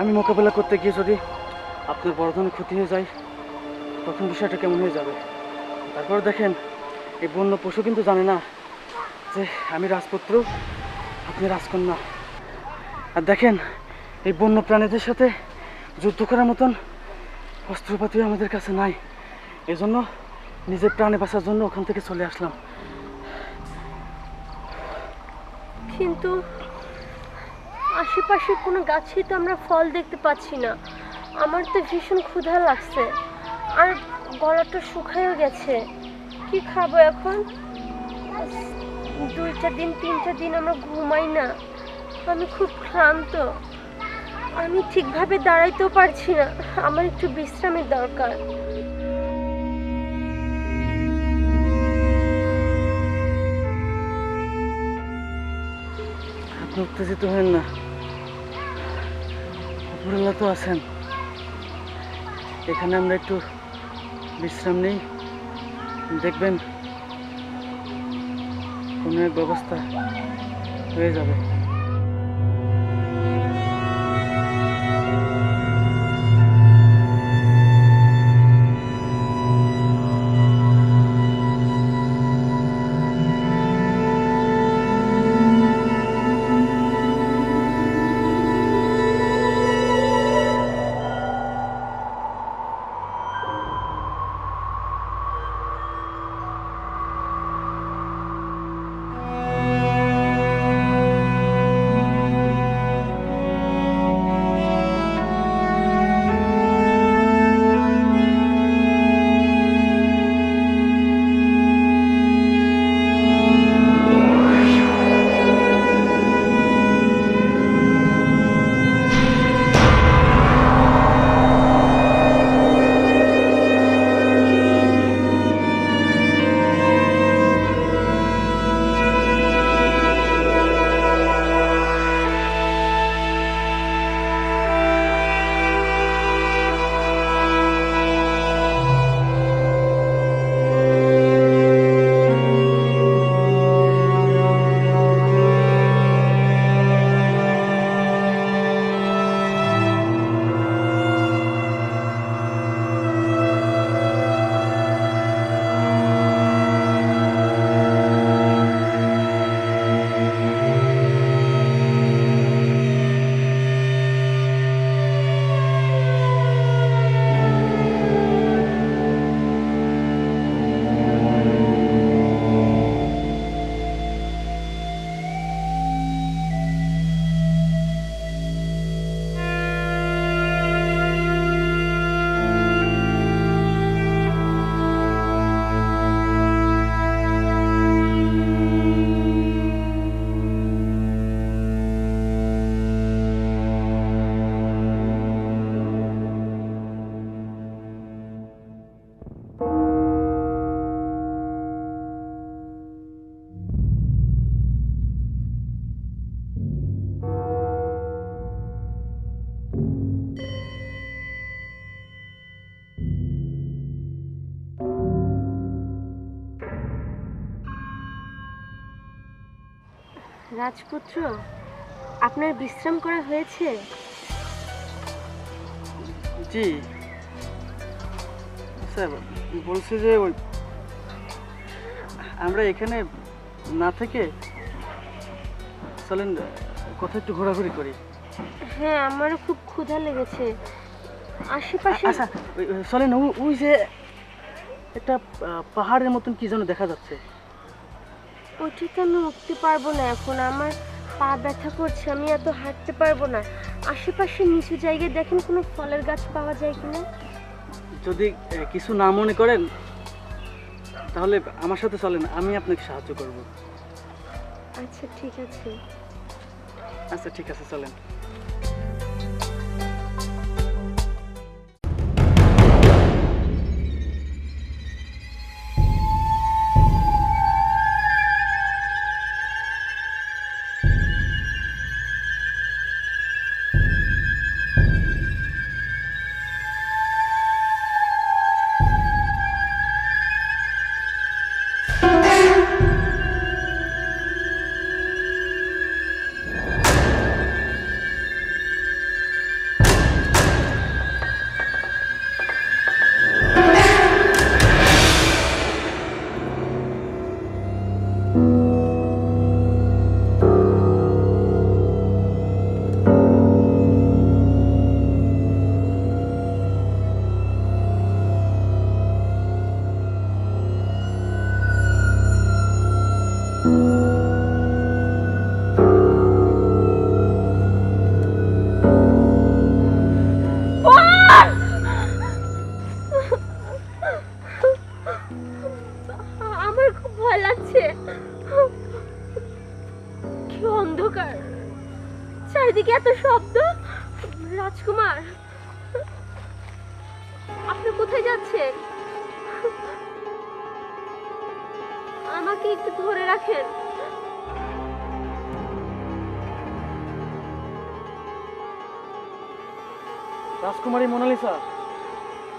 আমি মোকাবেলা করতে গিয়ে যদি আপনার বড় ধরনের ক্ষতি হয়ে যায়, তখন বিষয়টা কেমন হয়ে যাবে? তারপর দেখেন, এই বন্য পশু কিন্তু জানে না যে আমি রাজপুত্র, আপনি রাজকন্যা। আর দেখেন, এই বন্য প্রাণীদের সাথে যুদ্ধ করার মতন অস্ত্রপাতিও আমাদের কাছে নাই। এজন্য নিজের প্রাণে বাঁচার জন্য ওখান থেকে চলে আসলাম। কিন্তু আশেপাশে কোনো গাছেই তো আমরা ফল দেখতে পাচ্ছি না। আমার তো ভীষণ ক্ষুধা লাগছে, আর গলাটা শুকায়ও গেছে। কি খাবো এখন? 2-3টা দিন আমরা ঘুমাই না। আমি খুব ক্লান্ত, আমি ঠিকভাবে দাঁড়াইতেও পারছি না। আমার একটু বিশ্রামের দরকার। আপনি উত্তেজিত হেন না, উপরওয়ালা তো আছেন। এখানে আমরা একটু বিশ্রাম নেই, দেখবেন কোনো এক ব্যবস্থা হয়ে যাবে। রাজপুত্র, আপনার বিশ্রাম করা হয়েছে? জি স্যার, বলছি যে ওই আমরা এখানে না থেকে চলেন কোথাও একটু ঘোরাঘুরি করি। হ্যাঁ, আমারও খুব ক্ষুধা লেগেছে। আশেপাশে আচ্ছা চলেন, ওই যে একটা পাহাড়ের মতন কি যেন দেখা যাচ্ছে। ওইটাতে আমি উঠতে পারবো না এখন, আমার পা ব্যথা করছে, আমি এত হাঁটতে পারবো না। আশেপাশে নিচু জায়গায় দেখেন কোনো ফলের গাছ পাওয়া যায় কিনা। যদি কিছু না মনে করেন তাহলে আমার সাথে চলেন, আমি আপনাকে সাহায্য করব। আচ্ছা ঠিক আছে। আচ্ছা ঠিক আছে, চলেন। আমার খুব ভয় লাগছে। কি অন্ধকার, চারিদিকে এত শব্দ। রাজকুমার, আপনি কোথায় যাচ্ছেন? আমাকে একটু ধরে রাখেন। রাজকুমারী মোনালিসা,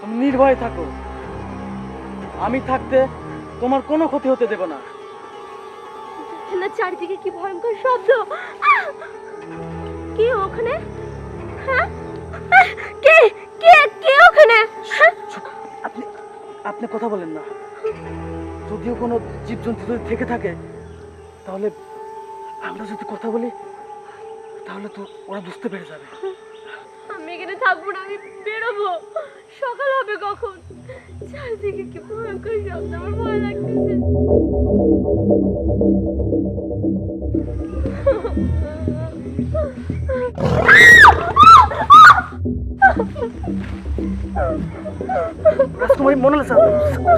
তুমি নির্ভয়ে থাকো, আমি থাকতে তোমার কোনো ক্ষতি হতে দেব না। দেখেন না চারিদিকে কি ভয়ঙ্কর শব্দ। কে ওখানে? হ্যাঁ, কে কে কে ওখানে? আপনি আপনি কথা বলেন না। যদিও কোনো জীবজন্তু যদি থেকে থাকে তাহলে আমরা যদি কথা বলি তাহলে তো ওরা বুঝতে পেরে যাবে। আমি এখানে থাকবো না, আমি বেরোবো। সকাল হবে কখন? চারিদিকে কি ভয়ঙ্কর শব্দ, আমার ভয় লাগতেছে। রাজকুমারী মোনালিসা,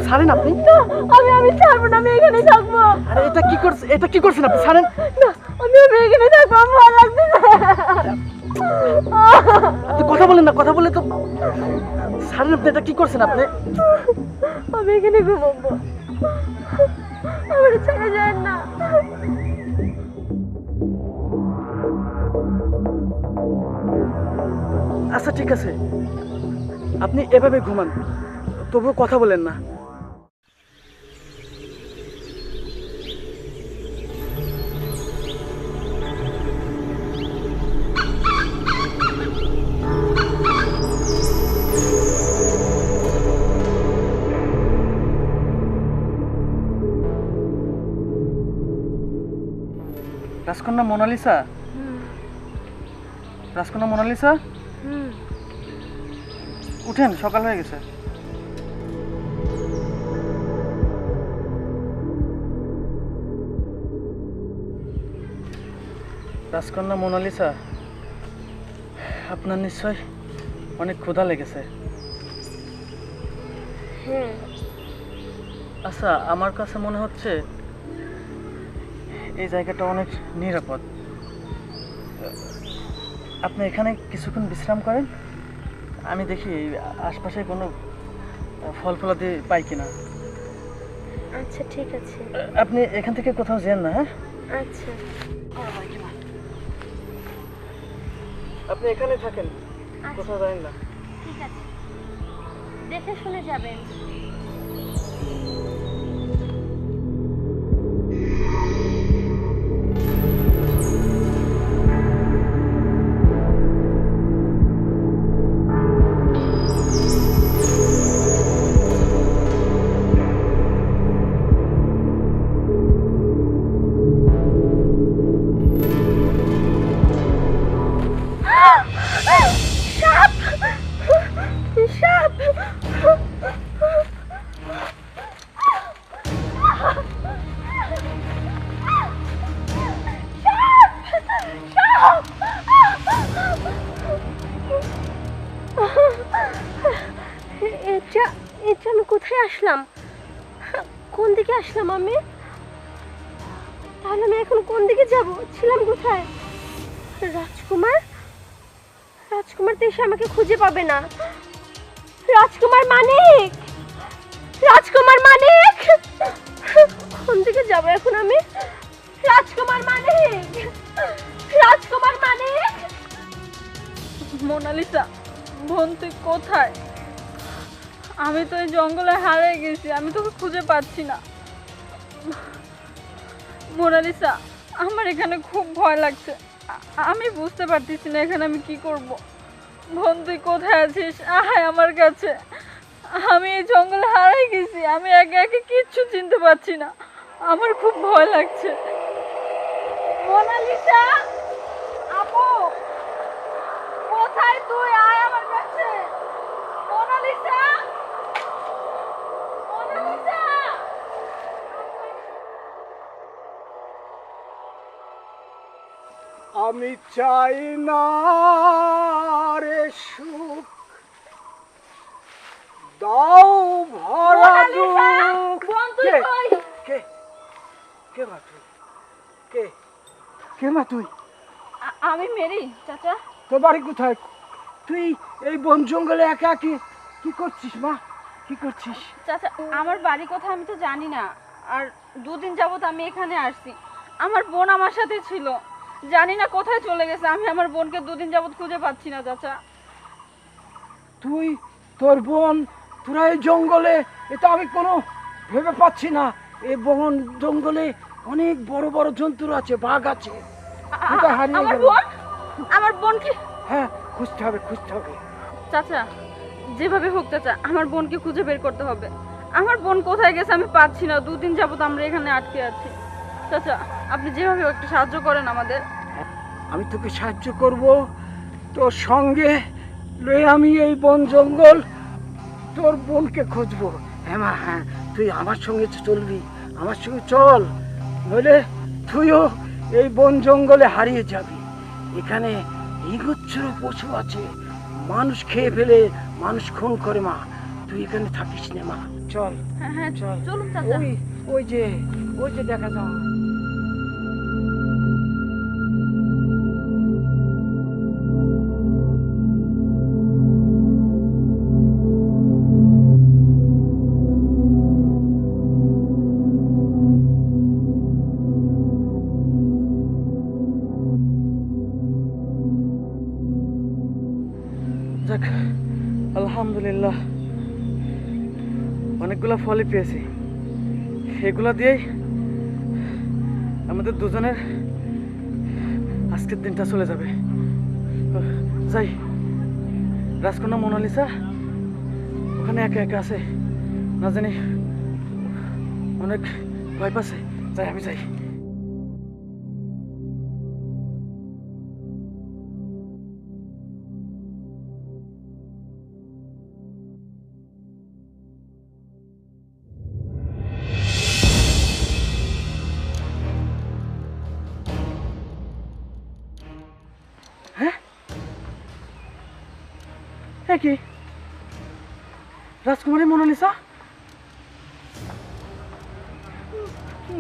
ছাড়েন আপনি। আমি ছাড়বো না, আমি এখানে থাকবো। আরে এটা কি করছেন আপনি? ছাড়েন। না, আমি এখানে থাকবো, আমার ভয় লাগতেছে। আপনি কথা বলেন না, কথা বলে তো ছাড়েন। আপনি এটা কি করছেন আপনি? আমি এখানে ঘুমাবো, আমার ছেড়ে যায় না। আচ্ছা ঠিক আছে, আপনি এভাবে ঘুমান, তবুও কথা বলেন না। রাজকন্যা মোনালিসা, রাজকন্যা মোনালিসা, উঠেন, সকাল হয়ে গেছে। রাজকন্যা মোনালিসা, আপনার নিশ্চয় অনেক ক্ষুধা লেগেছে। হ্যাঁ। আচ্ছা, আমার কাছে মনে হচ্ছে এই জায়গাটা অনেক নিরাপদ। আপনি এখানে কিছুক্ষণ বিশ্রাম করেন, আমি দেখি আশপাশে কোনো ফল ফলাদি পাই কিনা। আচ্ছা ঠিক আছে। আপনি এখান থেকে কোথাও যেন না। হ্যাঁ আচ্ছা, আপনি এখানে থাকেন, কোথাও যাবেন না। ঠিক আছে, দেখে শুনে যাবেন। দিকে আসলাম? কোন দিকে আসলাম আমি? তাহলে আমি এখন কোন দিকে যাব? ছিলাম কোথায়? রাজকুমার, রাজকুমার তো এসে আমাকে খুঁজে পাবে না। রাজকুমার মানিক, রাজকুমার মানিক, কোন দিকে যাব এখন আমি? রাজকুমার মানিক, রাজকুমার মানিক। মোনালিসা, বোন তুই কোথায়? আমি তো এই জঙ্গলে হারিয়ে গেছি, আমি তোকে খুঁজে পাচ্ছি না। মোনালিসা, আমার এখানে খুব ভয় লাগছে। আমি বুঝতে পারতেছি না এখানে আমি কি করব। বোন তুই কোথায় আছিস? আয় আমার কাছে। আমি এই জঙ্গলে হারিয়ে গেছি, আমি একে একে কিচ্ছু চিনতে পারছি না, আমার খুব ভয় লাগছে। মোনালিসা, আপু, কোথায় তুই? আয় আমার কাছে। মোনালিসা, মোনালিসা। আমি চাই না রে সুখ, দাও ভরা দুঃখ। বোন তুই কে? কই? কে কে মা তুই? কে কে মা তুই? আমি মেরি চাচা। তোর বাড়ি কোথায়? তুই এই বন জঙ্গলে একা কি করছিস মা? কি করছিস? চাচা, আমার বাড়ি কোথায় আমি তো জানি না, আর দুদিন যাবত আমি এখানে আসছি। আমার বোন আমার সাথে ছিল, জানি না কোথায় চলে গেছে। আমি আমার বোনকে দুদিন যাবত খুঁজে পাচ্ছি না চাচা। তুই, তোর বোন, তোরা এই জঙ্গলে, এটা আমি কোনো ভেবে পাচ্ছি না। এই বন জঙ্গলে অনেক বড় বড় জন্তু আছে, বাঘ আছে। কোথায় হারিয়ে আমার গেল? বোন, আমার বোন কি? হ্যাঁ, খুঁজতে হবে, খুঁজতে হবে। চাচা, যেভাবে হোক চাচা, আমার বোনকে খুঁজে বের করতে হবে। আমার বোন কোথায় গেছে আমি পাচ্ছি না, দুদিন যাবত আমরা এখানে আটকে আছি। চাচা, আপনি যেভাবে হোক একটু সাহায্য করেন আমাদের। আমি তোকে সাহায্য করব, তোর সঙ্গে লয়ে আমি এই বন জঙ্গল তোর বোনকে খুঁজবো। হ্যাঁ মা, হ্যাঁ, তুই আমার সঙ্গে চলবি, আমার সঙ্গে চল, নইলে তুইও এই বন জঙ্গলে হারিয়ে যাবি। এখানে হিংস্র পশু আছে, মানুষ খেয়ে ফেলে, মানুষ খুন করে মা। তুই এখানে থাকিস না মা, চল। হ্যাঁ হ্যাঁ, চল। চলুন চাচা। ওই যে দেখা যায়। যাক, আলহামদুলিল্লাহ, অনেকগুলো ফলই পেয়েছি। এগুলা দিয়েই আমাদের দুজনের আজকের দিনটা চলে যাবে। যাই, রাজকন্যা মোনালিসা ওখানে একা একা আছে, না জানি অনেক ভয় পাচ্ছে। যাই, আমি যাই। কি রাজকুমারী মোনালিসা?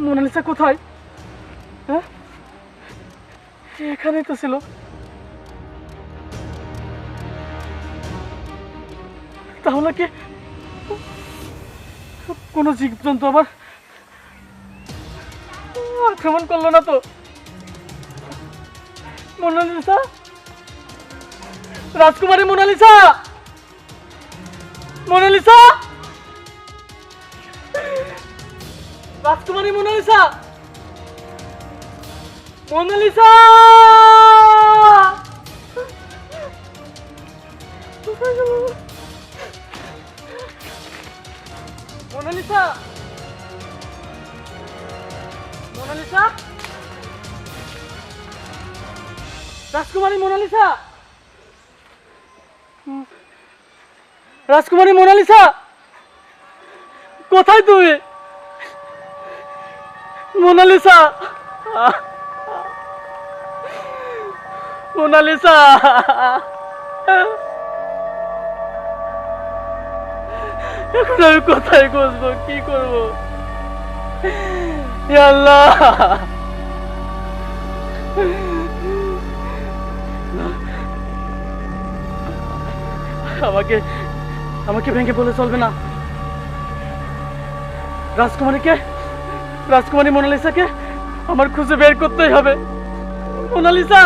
মোনালিসা কোথায়? হ্যাঁ, এখানেই তো ছিল। তাহলে কি কোনো জীবজন্তু আবার আক্রমণ করলো না তো? মোনালিসা, রাজকুমারী মোনালিসা, মোনালিসা, রাজকুমারী মোনালিসা, মোনালিসা, মোনালিসা, মোনালিসা, রাজকুমারী মোনালিসা, রাজকুমারী মোনালিসা, কোথায় তুমি? মোনালিসা, মোনালিসা, এখন আমি কোথায় খুঁজবো, কি করবো? হে আল্লাহ, আমাকে আমাকে ভেঙে বলে চলবে না। রাজকুমারী মোনালিসাকে আমার খুঁজে বের করতেই হবে। মোনালিসা,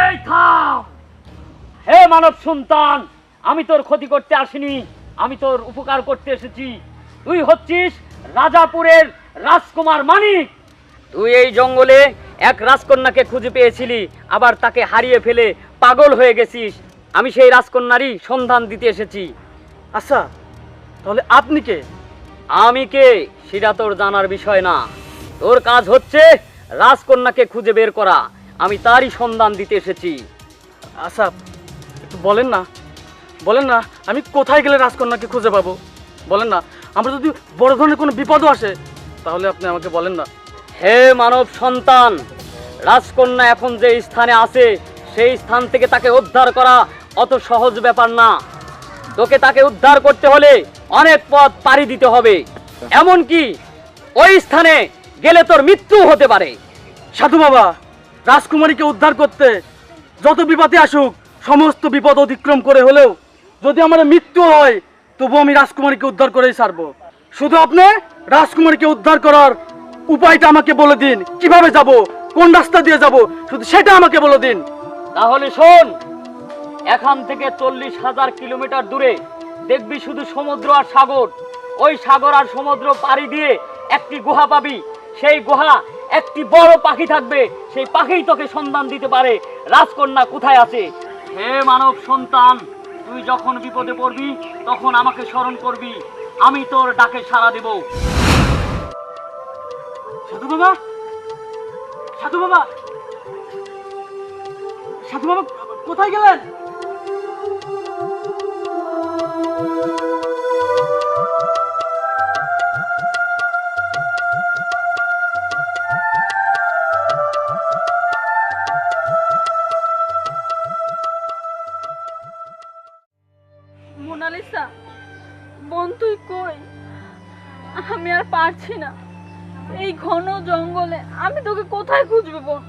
এই থাম! হে মানব সন্তান, আমি তোর ক্ষতি করতে আসিনি, আমি তোর উপকার করতে এসেছি। তুই হচ্ছিস রাজাপুরের রাজকুমার মানিক। তুই এই জঙ্গলে এক রাজকন্যাকে খুঁজে পেয়েছিলি, আবার তাকে হারিয়ে ফেলে পাগল হয়ে গেছিস। আমি সেই রাজকন্যারই সন্ধান দিতে এসেছি। আচ্ছা, তাহলে আপনি কে? আমি কে সেটা তোর জানার বিষয় না। তোর কাজ হচ্ছে রাজকন্যাকে খুঁজে বের করা, আমি তারই সন্ধান দিতে এসেছি। আচ্ছা, একটু বলেন না আমি কোথায় গেলে রাজকন্যাকে খুঁজে পাবো? বলেন না, আমরা যদি বড় ধরনের কোনো বিপদও আসে তাহলে আপনি আমাকে বলেন না। হে মানব সন্তান, রাজকন্যা এখন যে স্থানে আছে সেই স্থান থেকে তাকে উদ্ধার করা অত সহজ ব্যাপার না। তোকে তাকে উদ্ধার করতে হলে অনেক পথ পাড়ি দিতে হবে, এমনকি ওই স্থানে গেলে তোর মৃত্যু হতে পারে। সাধু বাবা, রাজকুমারীকে উদ্ধার করতে যত বিপদে আসুক সমস্ত বিপদ অতিক্রম করে হলেও যদি আমার মৃত্যু হয় তবু আমি রাজকুমারীকে উদ্ধার করেই ছাড়বো। শুধু আপনি রাজকুমারীকে উদ্ধার করার উপায়টা আমাকে বলে দিন, কিভাবে যাব, কোন রাস্তা দিয়ে যাব, শুধু সেটা আমাকে বলে দিন। তাহলে শোন, এখান থেকে 40,000 কিলোমিটার দূরে দেখবি শুধু সমুদ্র আর সাগর। ওই সাগর আর সমুদ্র পাড়ি দিয়ে একটি গুহা পাবি। সেই গুহা একটি বড় পাখি থাকবে, সেই পাখিই তোকে সন্ধান দিতে পারে রাজকন্যা কোথায় আছে। হে মানব সন্তান, তুই যখন বিপদে পড়বি তখন আমাকে স্মরণ করবি, আমি তোর ডাকে সাড়া দেব। সাধু বাবা, সাধু বাবা, সাধু বাবা, কোথায় গেলেন? মোনালিসা বোন, তুই কই? আমি আর পারছি না এই ঘন জঙ্গলে, আমি তোকে কোথায় খুঁজবো বোন?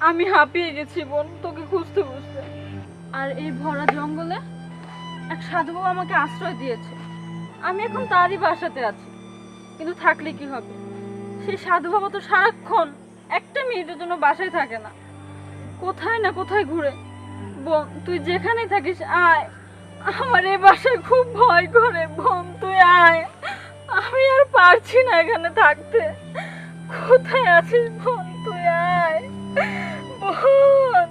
আমি হাঁপিয়ে গেছি বোন তোকে খুঁজতে খুঁজতে। আর এই ভরা জঙ্গলে এক সাধু বাবা আমাকে আশ্রয় দিয়েছে, আমি এখন তারই বাসাতে আছি। কিন্তু থাকলে কি হবে, সেই সাধু বাবা তো সারাক্ষণ একটা মিনিটের জন্য বাসায় থাকে না, কোথায় না কোথায় ঘুরে। বোন তুই যেখানেই থাকিস আয়, আমার এই বাসায় খুব ভয় করে। বোন তুই আয়, আমি আর পারছি না এখানে থাকতে। কোথায় আছিস বোন, তুই আয় বোন।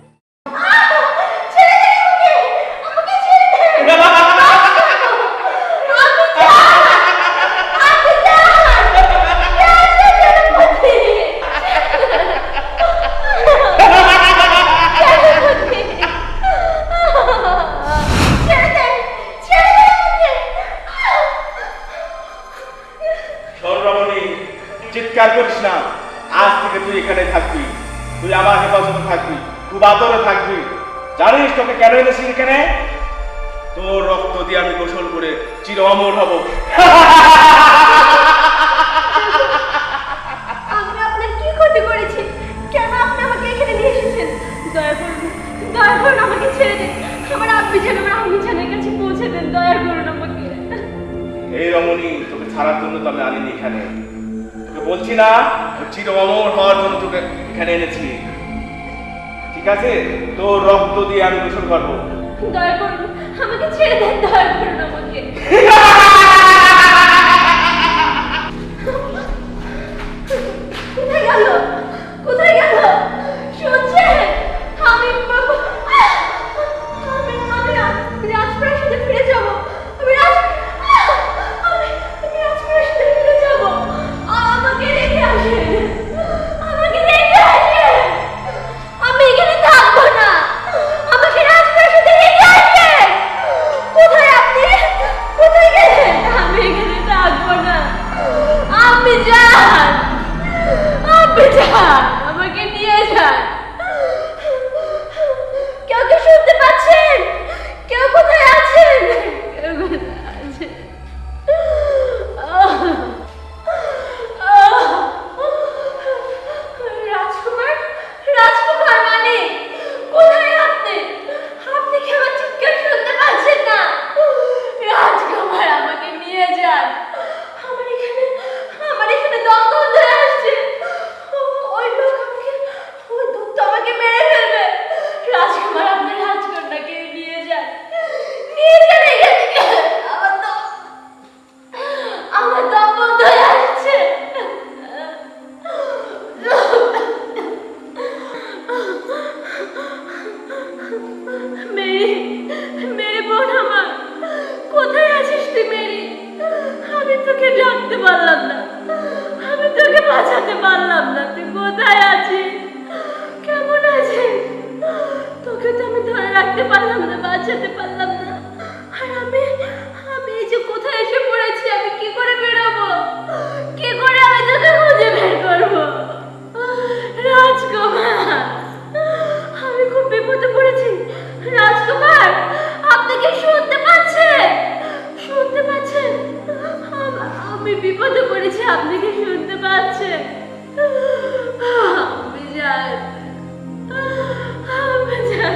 রমণী, চিৎকার করিস না। আজ থেকে তুই এখানে থাকবি, তুই আমার হেফাজতে থাকবি, খুব আদরে থাকবি। জানিস তোকে কেন এনেছি এখানে? তোর রক্ত দিয়ে আমি গোসল করে চির অমর হব। আমি আপনার কি ক্ষতি করেছি? কেন আপনি আমাকে এখানে নিয়ে এসেছেন? দয়া করুন আমাকে ছেড়ে দিন। আমার আব্বি যেন আমার আম্মি জানের কাছে পৌঁছে দেন। দয়া করুন আমাকে। এই রমণী, তোকে ছাড়ার জন্য তো আমি আনিনি এখানে। তোকে বলছি না, চির অমর হওয়ার জন্য তোকে এখানে এনেছি। ঠিক আছে, তোর রক্ত দিয়ে আমি গোসল করবো। দয়া করুন আমাকে ছেড়ে দেন। দয়া করুন আমাকে। কোথায় গেল? কোথায় গেল? শুনছেন? আমি রাজপ্রাসাদে ফিরে যাব। আমি রাজপ্রাসাদে ফিরে যাব। আমাকে রেখে আসেন। আমাকে রেখে আসেন। আমি এখানে থাকবো না। আমাকে রাজপ্রাসাদে রেখে আসেন। কোথায় আপনি? কোথায় গেলেন? আমি এখানে থাকবো না। আপনি যান। আপনি যান। আমাকে নিয়ে যান। কেউ কি শুনতে পাচ্ছেন? কেউ কোথায় আছেন? কেউ কোথায় আছেন? রাজকুমার, রাজকুমার মানে কোথায় আপনি? আপনি কি আমার চিৎকার শুনতে পাচ্ছেন না? রাজকুমার আমাকে নিয়ে যান। আমার এখানে দম বন্ধ হয়ে আসছে। ওই লোক আমাকে মেরে ফেলবে। রাজকুমার আপনার রাজকন্যাকে নিয়ে যান। নিয়ে যান এখান থেকে। আমার দম বন্ধ হয়ে আসছে। মেরি, মেরি বোন আমার, কোথায় আছিস তুই মেরি? আমি তোকে ডাকতে পারলাম না, আমি তোকে বাঁচাতে পারলাম না। তুই কোথায় আছিস? কেমন আছিস? তোকে তো আমি ধরে রাখতে পারলাম না, বাঁচাতে পারলাম না। আর আমি এই যে কোথায় এসে পড়েছি, আমি কি করে বেরোবো? কি করে আমি তোকে খুঁজে বের করবো? রাজকুমার, আমি খুব বিপদে পড়েছি। রাজকুমার, আপনি কি শুনতে পাচ্ছেন? শুনতে পাচ্ছেন? আমি বিপদে পড়েছি, আপনি কি শুনতে পাচ্ছেন? আপনি যান, আপনি যান।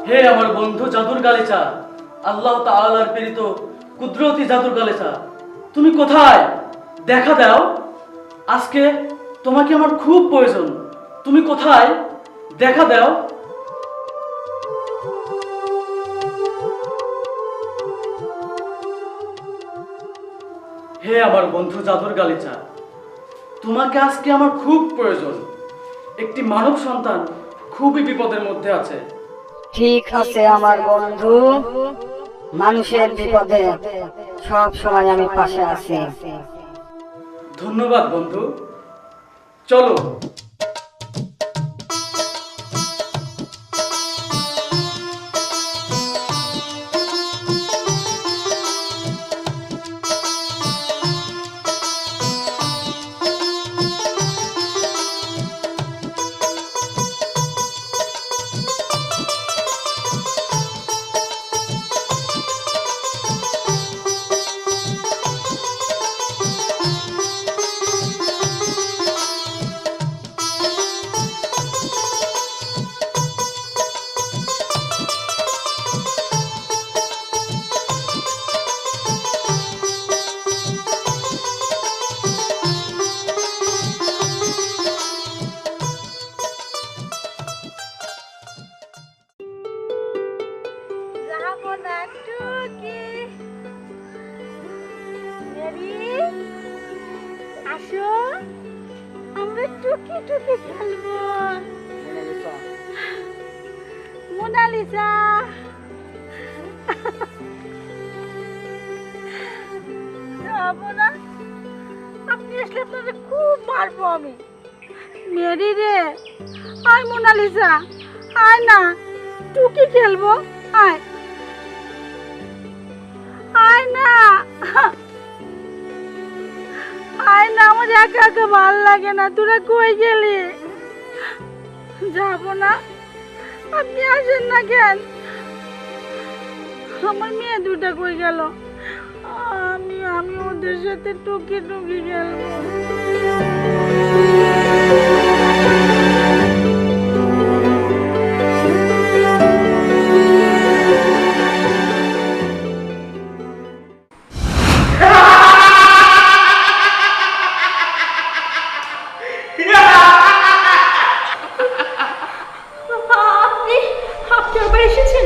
হে আমার বন্ধু জাদুর গালিচা, আল্লাহ তাআলার প্রেরিত কুদরতি জাদুর গালিচা, তুমি কোথায়? দেখা দাও। আজকে তোমাকে আমার খুব প্রয়োজন। তুমি কোথায়? দেখা দাও। হে আমার বন্ধু জাদুর গালিচা, তোমাকে আজকে আমার খুব প্রয়োজন। একটি মানব সন্তান খুবই বিপদের মধ্যে আছে। ঠিক আছে আমার বন্ধু, মানুষের বিপদে সব সময় আমি পাশে আছি। ধন্যবাদ বন্ধু, চলো। আসো, আমরা টুকি টুকি খেলবো। মোনালিসা, যাবো না। আপনি আসলে আপনাদের খুব মারবো আমি। মেরি রে, আয় মোনালিসা, আয় না, টুকি খেলবো, আয়। একা একা ভাল লাগে না, তোরা কই গেলি? যাবো না? আপনি আসেন না কেন? আমার মেয়ে দুটা কই গেল? আমি আমি ওদের সাথে টুকি টুকি গেল। আপনি আপনি আবার এসেছেন?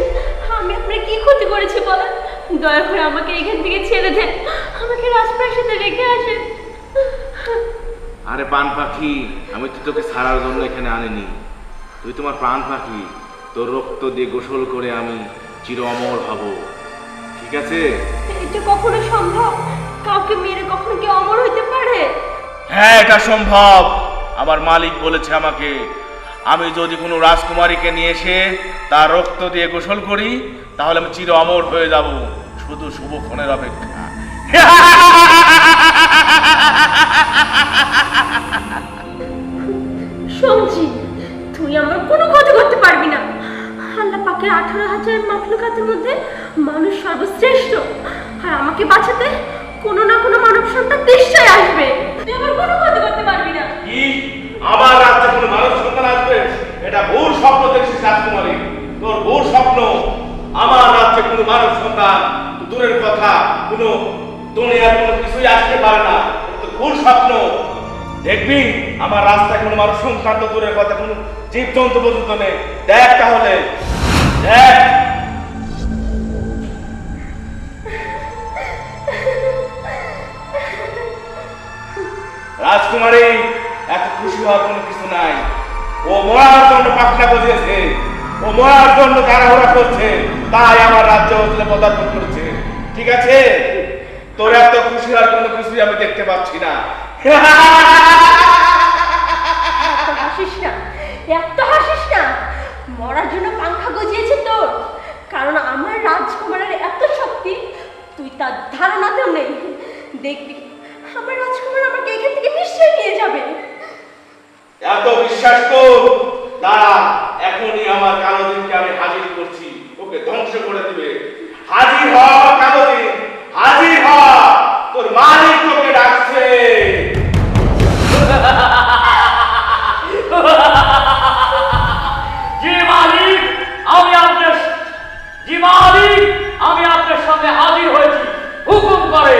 আমি আপনার কি ক্ষতি করেছি বলেন? দয়া করে আমাকে এখান থেকে ছেড়ে দেন, আমাকে রাজপ্রাসাদে রেখে আসেন। আরে প্রাণ পাখি, আমি তো তোকে ছাড়ার জন্য এখানে আনিনি। তুই তোমার প্রাণ পাখি, তোর রক্ত দিয়ে গোসল করে আমি চির অমর হব, ঠিক আছে? এটা কখনো সম্ভব? কাউকে মেরে কখনো কি অমর হইতে পারে? হ্যাঁ, এটা সম্ভব। আমার মালিক বলেছে আমাকে, আমি যদি কোনো রাজকুমারীকে নিয়ে এসে তার রক্ত দিয়ে গোসল করি তাহলে আমি চির অমর হয়ে যাব, শুধু শুভক্ষণের অপেক্ষা। সমঝি, তুই আমার কোনো ক্ষতি করতে পারবি না। আল্লাহ পাকের 18,000 মাখলুকাতের মধ্যে মানুষ সর্বশ্রেষ্ঠ, আর আমাকে বাঁচাতে কোনো না কোনো মানব সন্তান নিশ্চয়ই আসবে। তুই আমার কোনো ক্ষতি করতে পারবি না। কি আমার রাজ্যে কোনো মানব সন্তান আসবে? এটা ভুল স্বপ্ন দেখছিস রাজকুমারী, তোর ভুল স্বপ্ন। আমার রাজ্যে কোনো মানব সন্তান দূরের কথা, কোনো দুনিয়ার কোনো কিছুই আসতে পারে না, এটা তো ভুল স্বপ্ন। দেখবি আমার রাস্তায় কোনো মানব সন্তান তো দূরের কথা, কোনো জীবজন্তু পর্যন্ত নেই। দেখ তাহলে, দেখ। রাজকুমারী, এত খুশি হওয়ার কোনো কিছু নাই। ও মরার জন্য পাখনা বজিয়েছে, ও মরার জন্য তাড়াহুড়া করছে, তাই আমার রাজ্য অঞ্চলে পদার্পণ করেছে, ঠিক আছে? তোর এত খুশি হওয়ার কোনো কিছুই আমি দেখতে পাচ্ছি না। হাসিস না, এত হাসিস না। মরার জন্য পাংখা গজিয়েছে তোর, কারণ আমার রাজকুমারের এত শক্তি তুই তার ধারণাতেও নেই। দেখবি আমার রাজকুমার আমাকে এখান থেকে নিশ্চয়ই নিয়ে যাবে। এত বিশ্বাস কর, দাঁড়া, এখনই আমার কালোদিনকে আমি হাজির করছি, ওকে ধ্বংস করে দিবে। হাজির হ কালোদিন, হাজির হ, তোর মালিক তোকে ডাকছে। জি মালিক, আমি আপনার সামনে হাজির হয়েছি, হুকুম করে।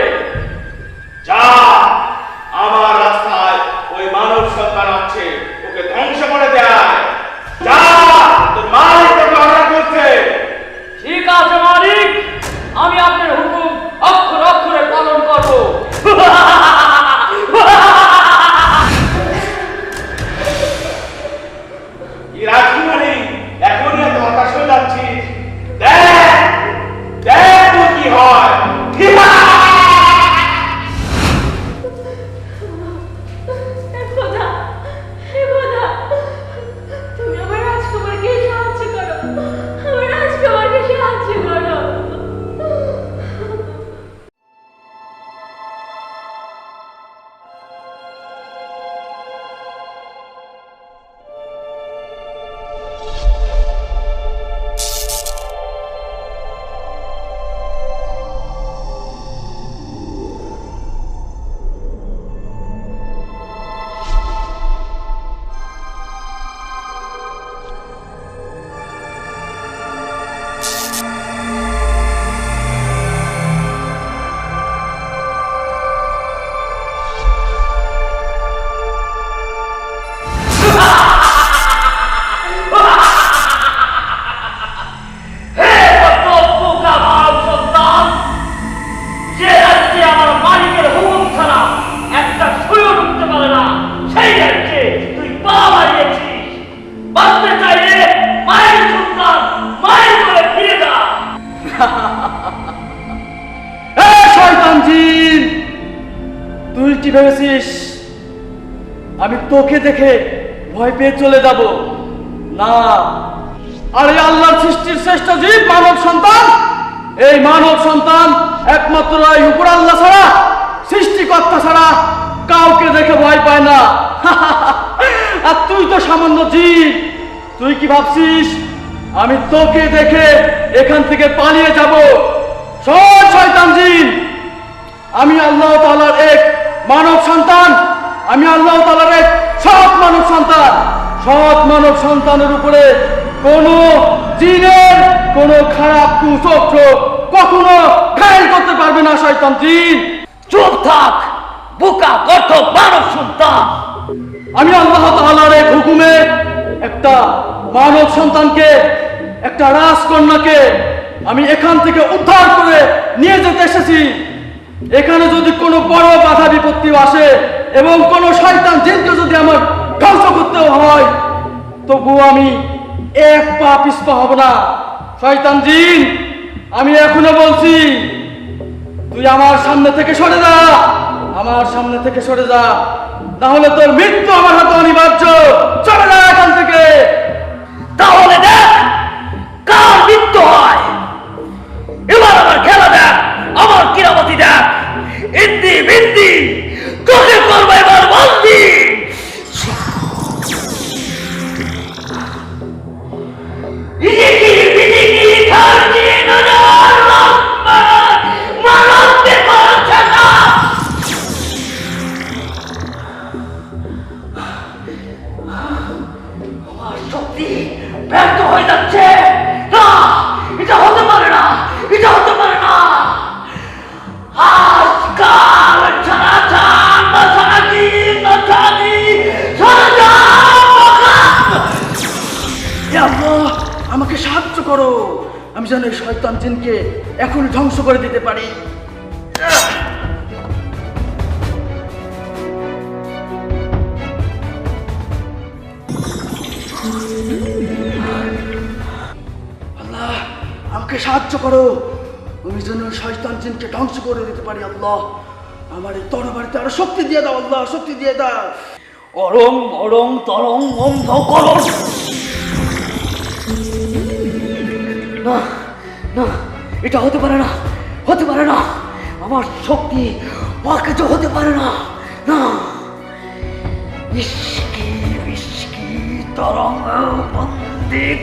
যা, আমার রাস্তায় ওই মানব সন্তান আছে, ওকে ধ্বংস করে দেয়। যা, তোর মালিক তোকে অর্ডার করছে। ঠিক আছে মালিক, আমি আপনার হুকুম অক্ষর অক্ষরে পালন করব। কি রাজকুমারী, এখনই এত হতাশ হয়ে যাচ্ছিস? দেখ, দেখ তোর কি হয়। খোদা, হে খোদা, তুমি আমার রাজকুমারকে সাহায্য করো, আমার রাজকুমারকে সাহায্য করো। তুই কি ভেবেছিস আমি তোকে দেখে ভয় পেয়ে চলে যাব? না, আরে আল্লাহর সৃষ্টির শ্রেষ্ঠ জীব মানব সন্তান, এই মানব সন্তান একমাত্র এই উপর আল্লাহ ছাড়া, সৃষ্টিকর্তা ছাড়া কাউকে দেখে ভয় পায় না। আর তুই তো সামান্য জীব, তুই কি ভাবছিস আমি তোকে দেখে এখান থেকে পালিয়ে যাব? শোন শয়তান জিন, আমি আল্লাহ তাআলার এক মানব সন্তান, আমি আল্লাহ তাআলার এক সৎ মানব সন্তান। সৎ মানব সন্তানের উপরে কোনো জিনের কোনো খারাপ কুচক্র কখনো ঘায়েল করতে পারবে না শয়তান জিন। চুপ থাক বোকা গর্ত মানব সন্তান। আমি আল্লাহ তাআলার এক হুকুমে একটা মানব সন্তানকে, একটা রাজকন্যাকে আমি এখান থেকে উদ্ধার করে নিয়ে যেতে এসেছি। এখানে যদি কোনো বড় বাধা বিপত্তি আসে এবং কোনো শয়তান জিনকে যদি আমার ধ্বংস করতে হয়, তবুও আমি এক পা পিছপা হব না। শয়তান জিন, আমি এখনো বলছি, তুই আমার সামনে থেকে সরে যা, আমার সামনে থেকে সরে যা, না হলে তোর মৃত্যু আমার হাতে অনিবার্য। চলে যা এখান থেকে। তাহলে দেখ কার মৃত্যু হয়। এবার আমার খেলা দেখ, আমার কিরামতি দেখ। ইন্দি বিন্দি তোকে করবো এবার বন্দি। ইদিকি বিদিকি খারজি নজর মারতে পারছে না। আমার শক্তি ব্যর্থ হয়ে যাচ্ছে। না, এটা হতে পারে না, এটা হতে পারে না। আজকাল ছাড়া ছাড় না ছাড়া কি না ছাড়ি ছাড়া যা। হে আল্লাহ, আমাকে সাহায্য করো, আমি যেন এই শয়তান জিনকে এখন ধ্বংস করে দিতে পারি। আল্লাহ, আমাকে সাহায্য করো, আমি যেন শয়তান জিনকে ধ্বংস করে দিতে পারি। আল্লাহ, আমার এই তরবারিতে আরো শক্তি দিয়ে দাও। আল্লাহ, শক্তি দিয়ে দাও। অরং অরং তরং বন্ধ করো। না না, এটা হতে পারে না, হতে পারে না। আমার শক্তি অকেজ হতে পারে না। না, ইস্কি বিস্কি তরঙ্গ বন্দিক